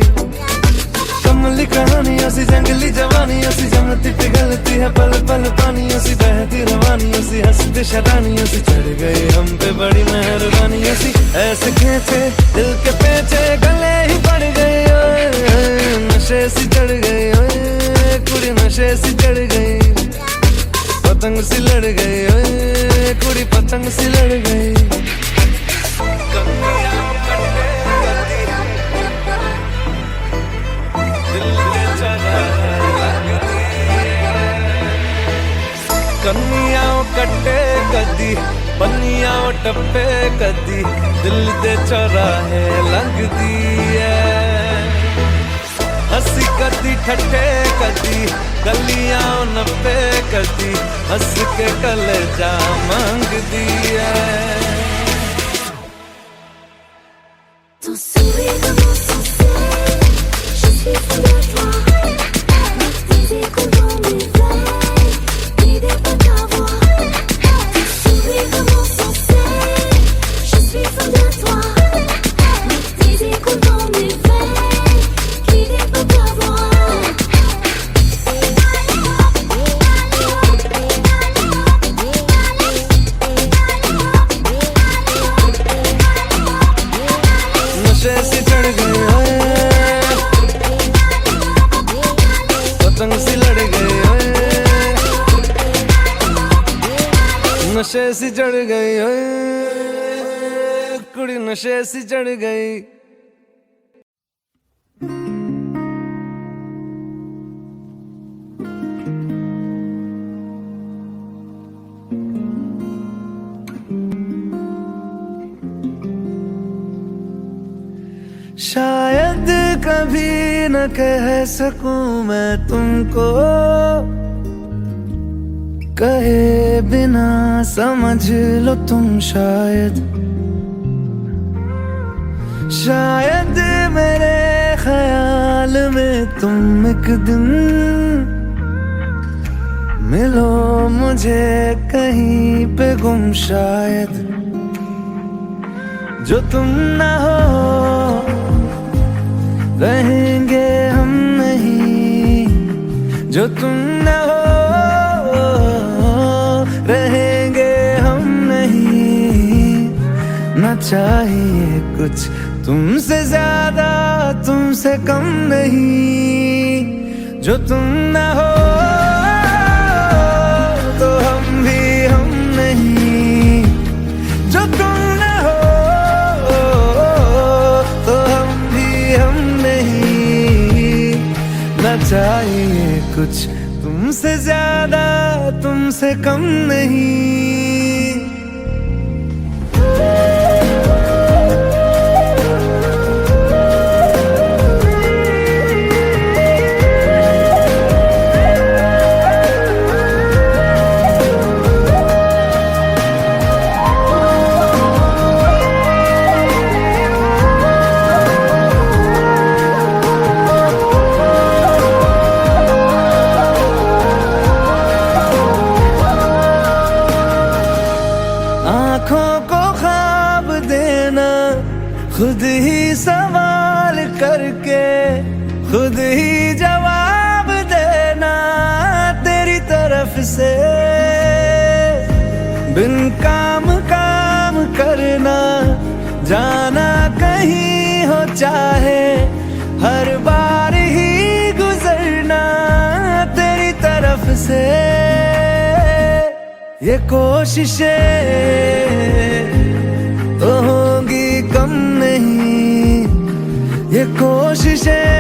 कमली कहानियों सी जंगली जवानियों सी, जमती पिघलती है पल पल पानियों सी, बहती रवानियों सी, हंसती शरानियों सी, चढ़ गई हम पे बड़ी मेहरबानियों सी। ऐसे खेचे दिल के पेचे गले ही पड़ गई ओए, नशे सी चढ़ गई ओए कुड़ी, नशे सी चढ़ गई, पतंग सी लड़ गई ओए कुड़ी, पतंग सी लड़ गई। कन्नियां कट्टे कदी, पन्नियां टप्पे कदी, दिल दे चौराहे लंघदी है। हंसी कदी ठट्ठे कदी, गलियां नप्पे कदी, हंस के कलेजा मांगदी है। Ton sourire de mon sourcil, je suis fou de toi, le désir coule dans mes veines, नशे सी चढ़ गई, ओए कुड़ी नशे सी चढ़ गई। शायद कभी न कह सकूं मैं तुमको, कहे बिना समझ लो तुम शायद। शायद मेरे ख्याल में तुम एक दिन मिलो मुझे कहीं पे गुम शायद। जो तुम ना हो रहेंगे हम नहीं, जो तुम न हो रहेंगे हम नहीं। न चाहिए कुछ तुमसे ज्यादा तुमसे कम नहीं। जो तुम न हो तो हम भी हम नहीं, जो तुम न हो तो हम भी हम नहीं। न चाहिए कुछ तुमसे ज्यादा तुमसे कम नहीं। आँखों को ख्वाब देना खुद ही सवाल करके, खुद ही जवाब देना तेरी तरफ से। बिन काम काम करना जाना कहीं हो चाहे, हर बार ही गुजरना तेरी तरफ से। ये कोशिशें तो होंगी कम नहीं, ये कोशिशें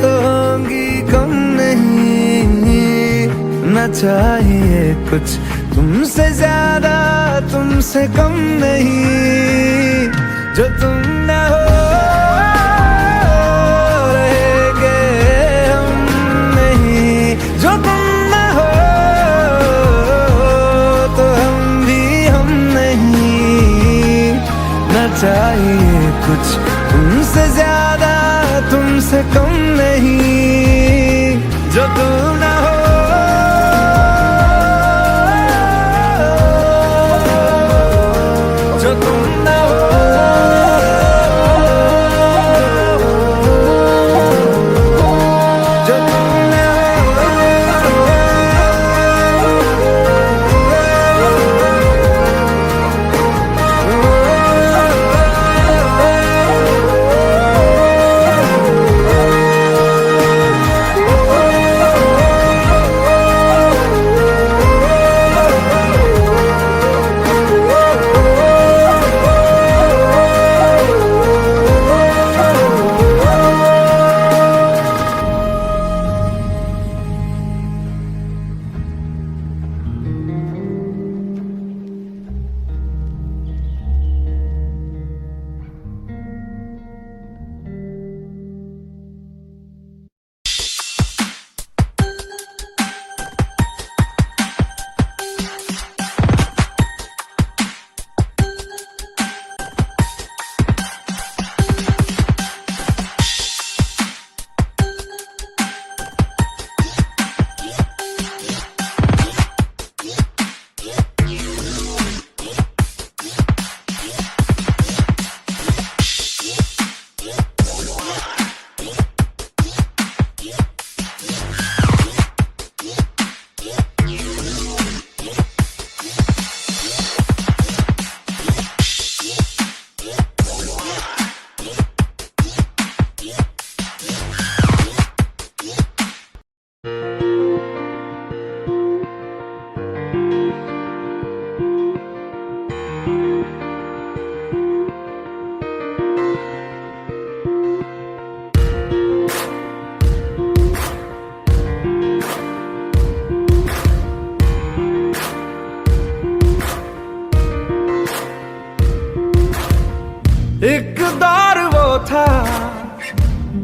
तो होंगी कम नहीं। न चाहिए कुछ तुमसे ज्यादा तुमसे कम नहीं। जो तुम न हो रहेंगे हम नहीं, जो तुम न हो तो हम भी हम नहीं। न चाहिए कुछ तुमसे ज्यादा तुमसे कम नहीं। जो तुम न हो जो तुम न हो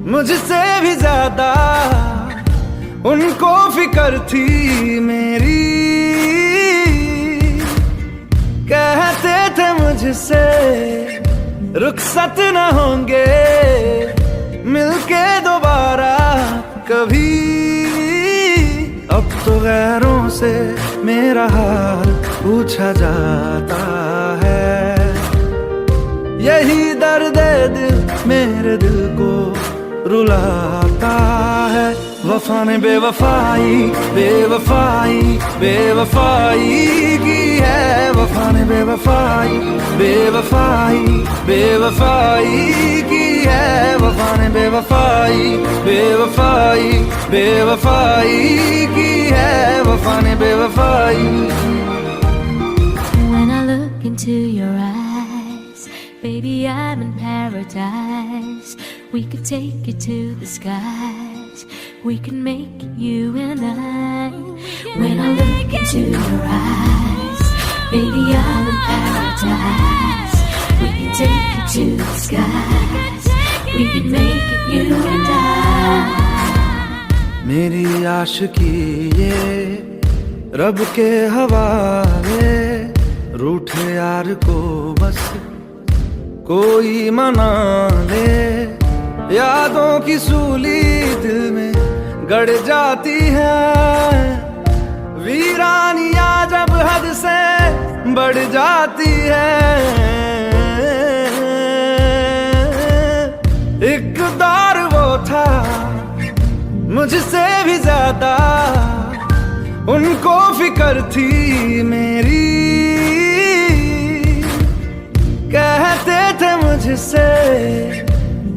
मुझसे भी ज्यादा उनको फिक्र थी मेरी। कहते थे मुझसे रुखसत न होंगे मिलके दोबारा कभी। अब तो गैरों से मेरा हाल पूछा जाता है। यही दर्द दिल मेरे दिल को रुलाता है। वफा ने बेवफाई बेवफाई बेवफाई की है। वफा ने बेवफाई बेवफाई बेवफाई की है। वफा ने बेवफाई बेवफाई बेवफाई की है। वफा ने बेवफाई। When I look into your eyes, baby, I'm in paradise. We could take it to the skies. We can make it you and I. When I look into your eyes, baby, I'm in paradise. We can take it to the skies. We can make it you and I. मेरी आशिकी ये रब के हवाले। रूठे यार को बस कोई मना ले। यादों की सूली दिल में गड़ जाती है। वीरानिया जब हद से बढ़ जाती है। एक दौर वो था मुझसे भी ज्यादा उनको फिक्र थी मेरी। कहते थे मुझसे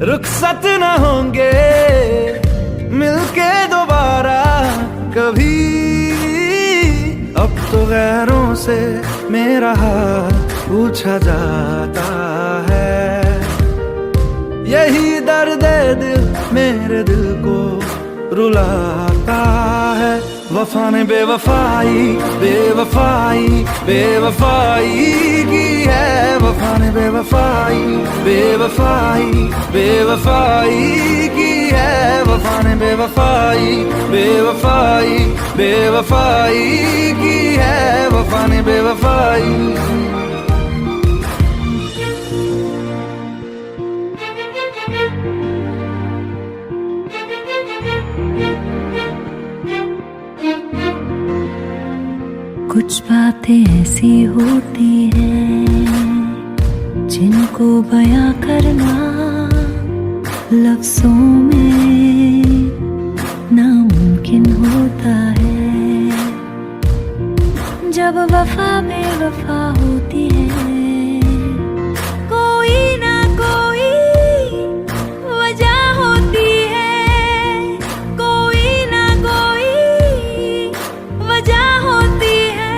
रुखसत न होंगे मिलके दोबारा कभी। अब तो गैरों से मेरा हाल पूछा जाता है। यही दर्द दिल मेरे दिल को रुलाता है। वफा ने बेवफाई बेवफाई बेवफाई की है। वफा ने बेवफाई बेवफाई बेवफाई की है। वफा ने बेवफाई बेवफाई बेवफाई की है। वफा ने बेवफाई। कुछ बातें ऐसी होती हैं जिनको बयां करना लफ्जों में नामुमकिन होता है। जब वफा बेवफा होती है कोई ना कोई वजह होती है। कोई ना कोई वजह होती है।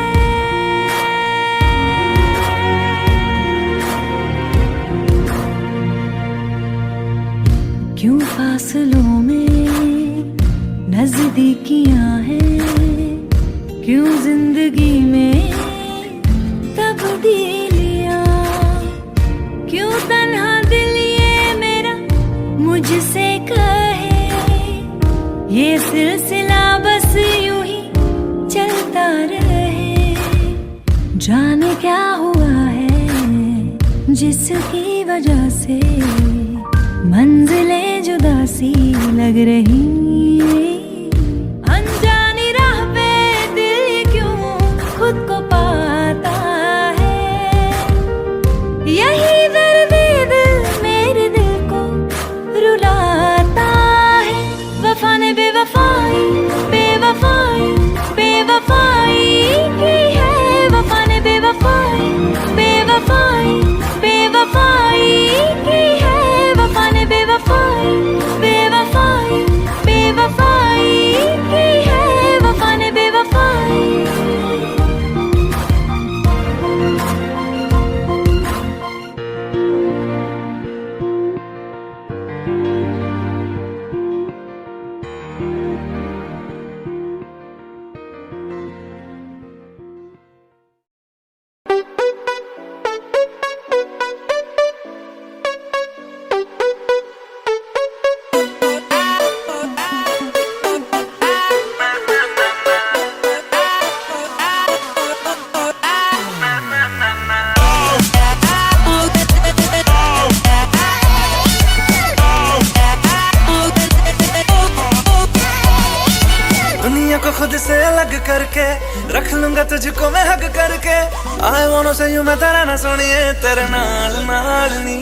क्यों फासलों में नजदीकियां हैं। क्यों जिंदगी में तब्दीलियां। क्यों तन्हा दिल ये मेरा मुझसे कहे। ये सिलसिला बस यूं ही चलता रहे। जाने क्या हुआ है जिसकी वजह से मंजिलें जुदा सी लग रही। अनजानी राह पे दिल क्यों खुद को पाता है। यही दर्द दिल मेरे दिल को रुलाता है। वफा ने बेवफाई बेवफाई बेवफाई की है। वफा ने बेवफाई बेवफाई बेवफाई की है। वफा ने बेवफाई बेवफाई लग करके रख लूंगा तुझको मैं हक करके आई वांट से यू मैं तेरा ना सुनिए तेरे नाल नाल नी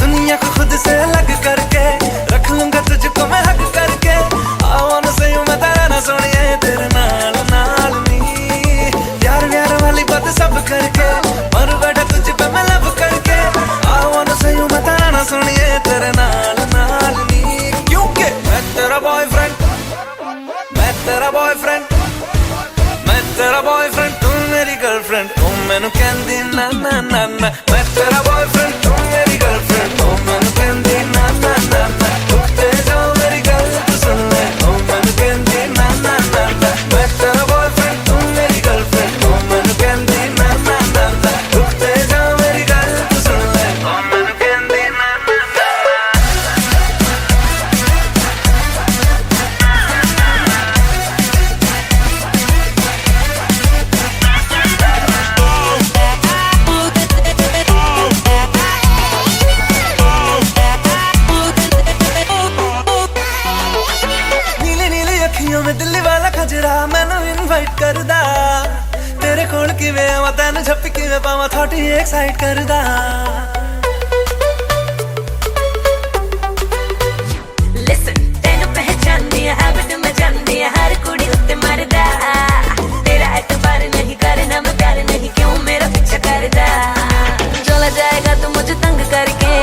दुनिया को खुद से अलग करके रख लूंगा तुझको मैं हक करके I wanna say you मैं तेरा ना सुनिए तेरे नाल नाल नी प्यार प्यार वाली बात सब करके मर बैठा तुझ पे मैं लब करके I wanna say you मैं तेरा ना सुनिए तेरे नाल नाल नी क्योंकि मैं तेरा बॉयफ्रेंड मैं तेरा बॉयफ्रेंड मैं तेरा बॉयफ्रेंड तू मेरी गर्लफ्रेंड तू मैनू कहंदी ना ना ना ना मैं तेरा बॉयफ्रेंड तू मेरी गर्लफ्रेंड तू मैनू कहंदी ना ना ना ना रुकते जाओ मेरी गल तू सुन ले तू मैनू कहंदी ना ना ना ना मैं तेरा बॉयफ्रेंड तू मेरी गर्लफ्रेंड तू मैनू कहंदी ना ना ना ना रुकते जाओ मेरी गल तू सुन ले तू मैनू कहंदी ना ना ना में दिल्ली वाला खजरा मैनू इनवाइट करदा तेरे कोल किवें आवां तैनू झप्पी किवें पावां थोड़ी एक्साइट करदा Listen तैनू पहचानदी है हैबिट में जानदी है हर कुड़ी उत्ते मरदा तेरा एतबार नहीं करना मैं प्यार नहीं क्यों मेरा पीछा करदा चला जाएगा तू मुझे तंग करके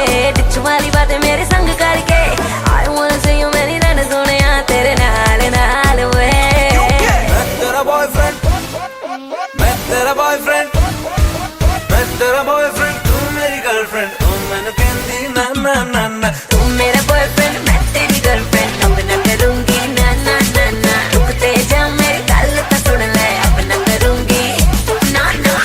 डिच वाली बातें मेरे संग करके I wanna say you मेरी रन सोनिया तेरे नाल नाल वे मैं तेरा बॉयफ्रेंड मैं तेरा बॉयफ्रेंड मैं तेरा बॉयफ्रेंड तू मेरी गर्लफ्रेंड तू मैनू कहंदी ना ना ना ना तू मेरा बॉयफ्रेंड मैं तेरी गर्लफ्रेंड अब ना करूंगी ना ना ना ना रुकते जा मेरी गल तो सुन ले अब ना करूंगी ना ना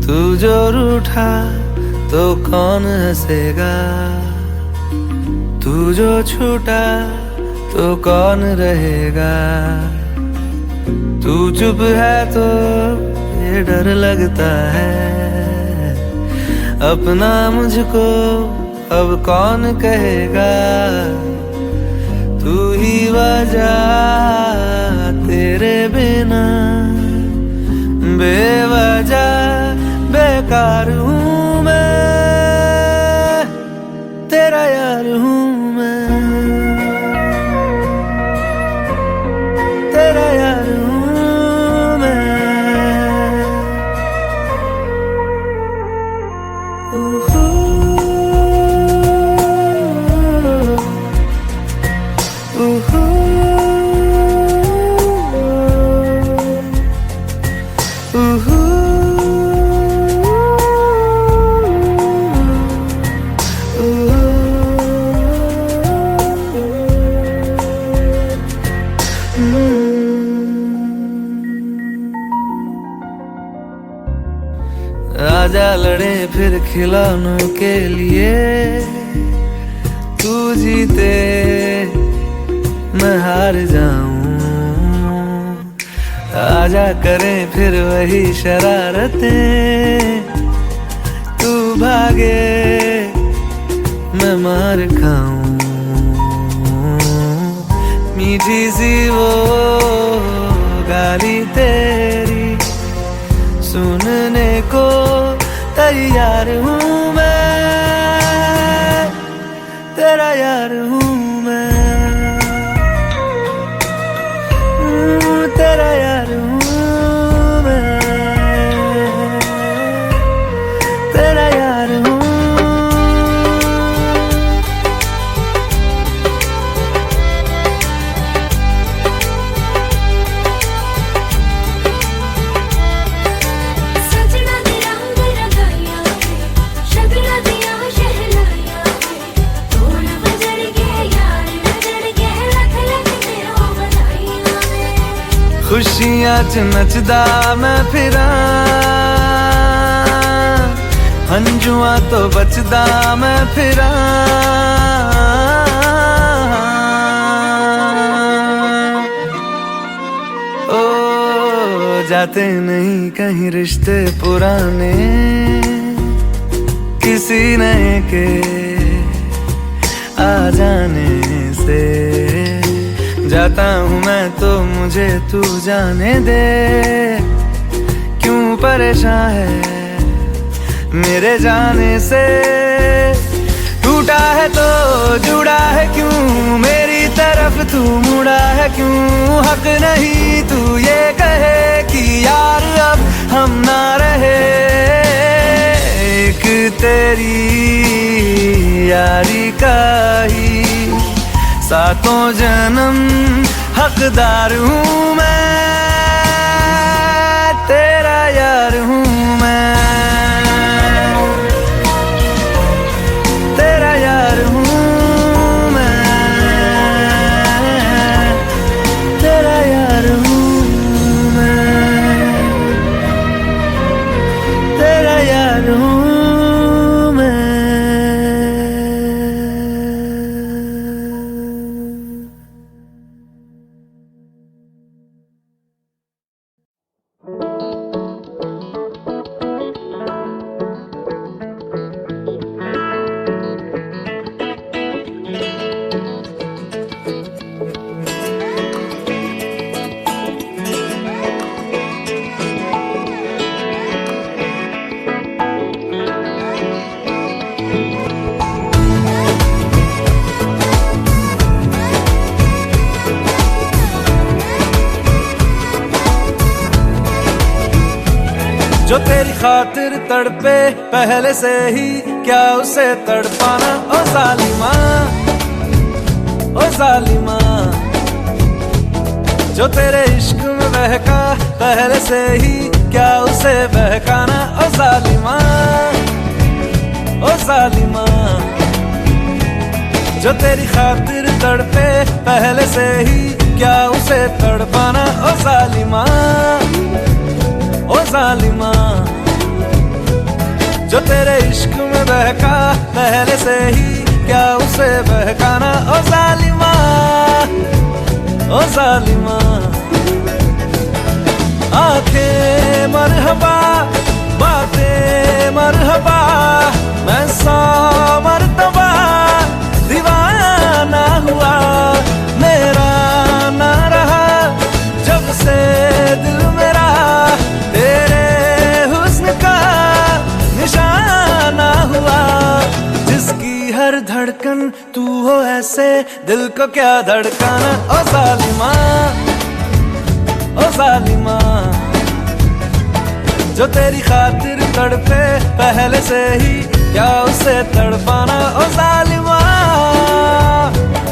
तू जो रूठा तो कौन हंसेगा तू जो छूटा तो कौन रहेगा तू चुप है तो ये डर लगता है अपना मुझको अब कौन कहेगा तू ही वजह तेरे बिना बेवजह बेकार हूँ मैं तेरा यार हूँ मैं तेरा यार हूँ मैं आजा लड़े फिर खिलौनों के लिए तू जीते मैं हार जाऊं आजा करें फिर वही शरारतें तू भागे मैं मार खाऊं मीठी सी वो गाली तेरी सुनने को तैयार हूँ मैं तेरा यार हूँ मैं तेरा यार हूँ मैं तेरा यार हूँ च नचदा मैं फिरा, हंजुआ तो बचदा मैं फिरा। ओ जाते नहीं कहीं रिश्ते पुराने, किसी नए के आ जाने से। जाता हूँ मैं तो मुझे तू जाने दे, क्यों परेशान है मेरे जाने से। टूटा है तो जुड़ा है क्यों, मेरी तरफ तू मुड़ा है क्यों। हक नहीं तू ये कहे कि यार अब हम ना रहे, एक तेरी यारी का ही सातों जन्म हकदार हूँ मैं, तेरा यार हूँ मैं, तेरा यार हूँ मैं, तेरा यार हूँ मैं, तेरा यार हूँ। जो तेरी खातिर तड़पे पहले से ही, क्या उसे तड़पाना। ओ जालिमा, ओ जालिमा, जो तेरे इश्क में बहका पहले से ही, क्या उसे बहकाना। ओ जालिमा, ओ जालिमा, जो तेरी खातिर तड़पे पहले से ही, क्या उसे तड़पाना। ओ जालिमा, ओ जालिमा, जो तेरे इश्क में बहका पहले से ही, क्या उसे बहकाना। ओ जालिमा, ओ जालिमा, आंखें मरहबा बातें मरहबा, मैं 100 मरतबा दीवाना हुआ। मेरा ना रहा जब से दिल मेरा, तेरे हुस्न का निशाना हुआ। जिसकी हर धड़कन तू हो ऐसे, दिल को क्या धड़काना। ओ जालिमा, ओ जालिमा, जो तेरी खातिर तड़पे पहले से ही, क्या उसे तड़पाना। ओ जालिमा,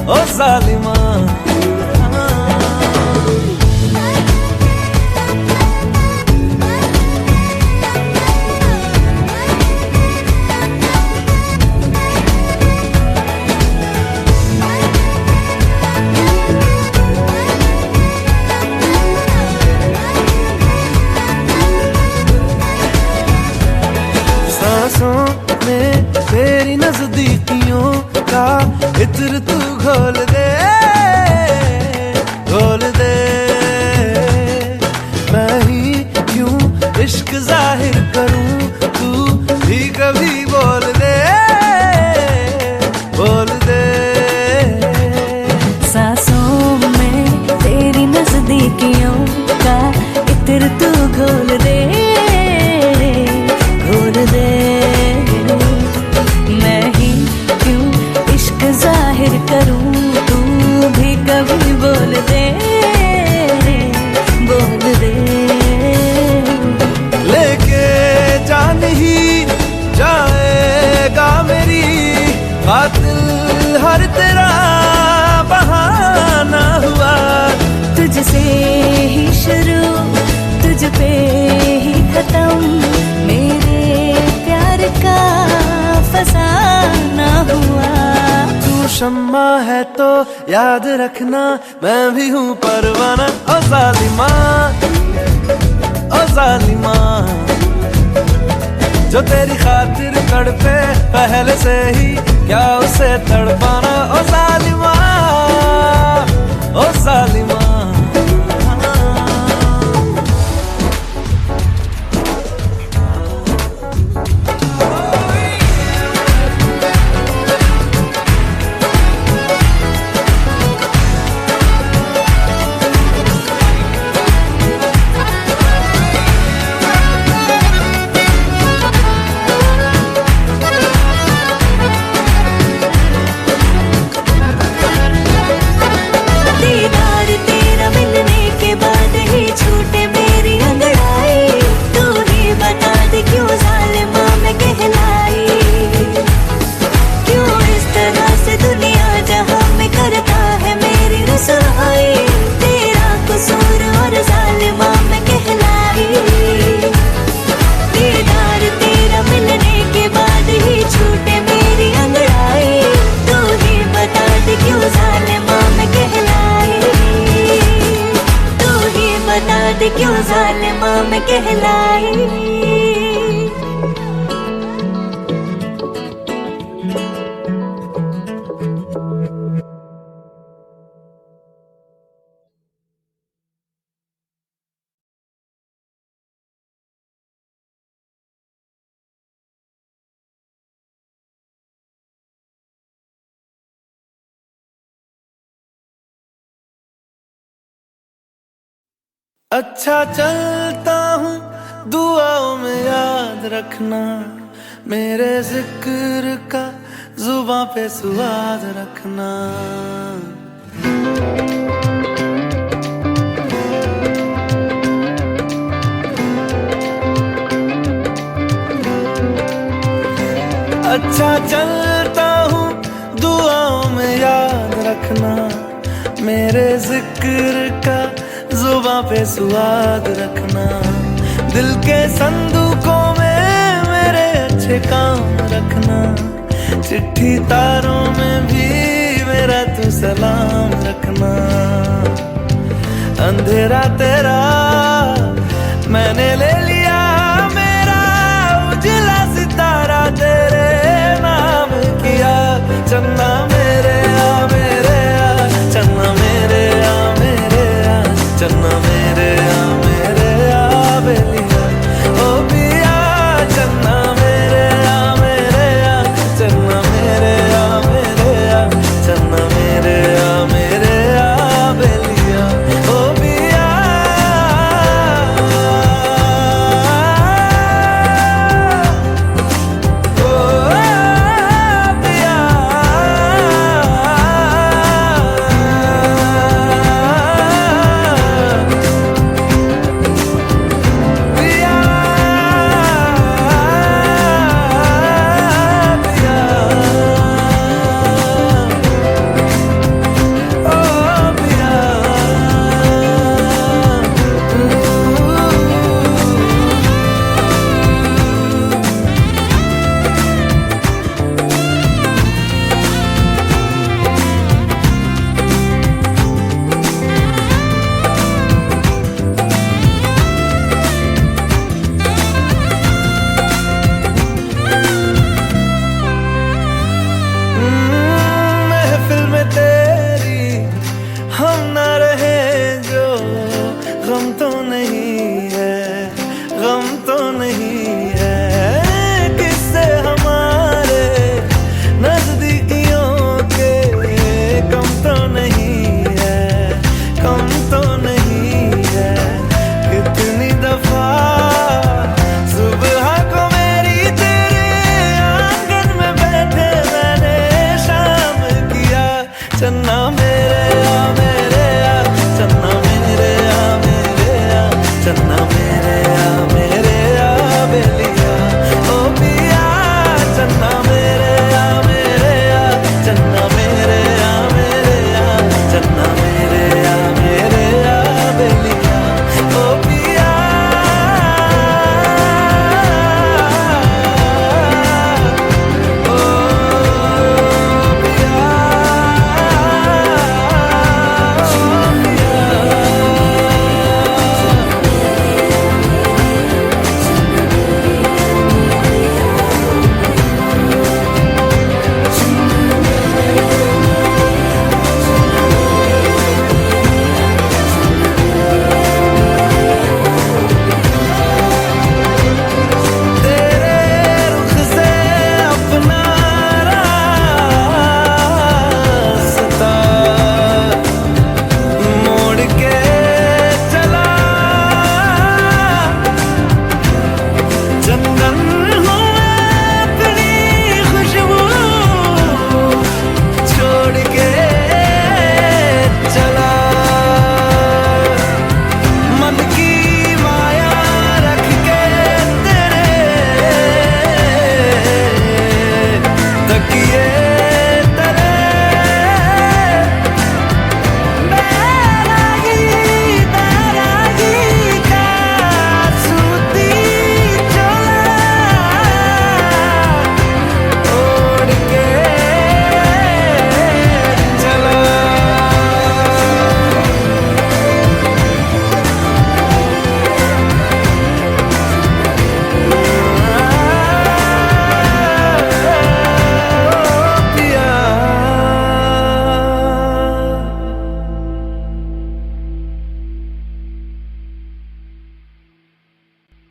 ओ जालिमा। सांसों में तेरी नजदीकियों का इत्र तू घोल दे, घोल दे। मैं ही क्यों इश्क जाहिर करूं, तू भी कभी बोल दे, बोल दे। सांसों में तेरी नजदीकियों का इत्र तू घोल दे, घोल दे। मैं ही क्यों इश्क जाहिर करूं, तू भी कभी बोल दे, बोल दे। लेके जान ही जाएगा मेरी, कातिल हर तेरा बहाना हुआ। तुझसे ही शुरू, तुझ पे ही खत्म, मेरे प्यार का फसाना हुआ। तू शम्मा है तो याद रखना, मैं भी हूँ परवाना। ओ जालिमा, जालिमा, जो तेरी खातिर तड़पे पहले से ही, क्या उसे तड़पाना ओ जालिमा, ओ जालिमा। क्यों जालिमा मैं कहलाई। अच्छा चलता हूँ दुआओं में याद रखना, मेरे जिक्र का जुबां पे सुआद रखना। अच्छा चलता हूँ दुआओं में याद रखना, मेरे जिक्र का जुबां पे सुआद रखना। दिल के संदूकों में मेरे अच्छे काम रखना, चिट्ठी तारों में भी मेरा तू सलाम रखना। अंधेरा तेरा मैंने ले लिया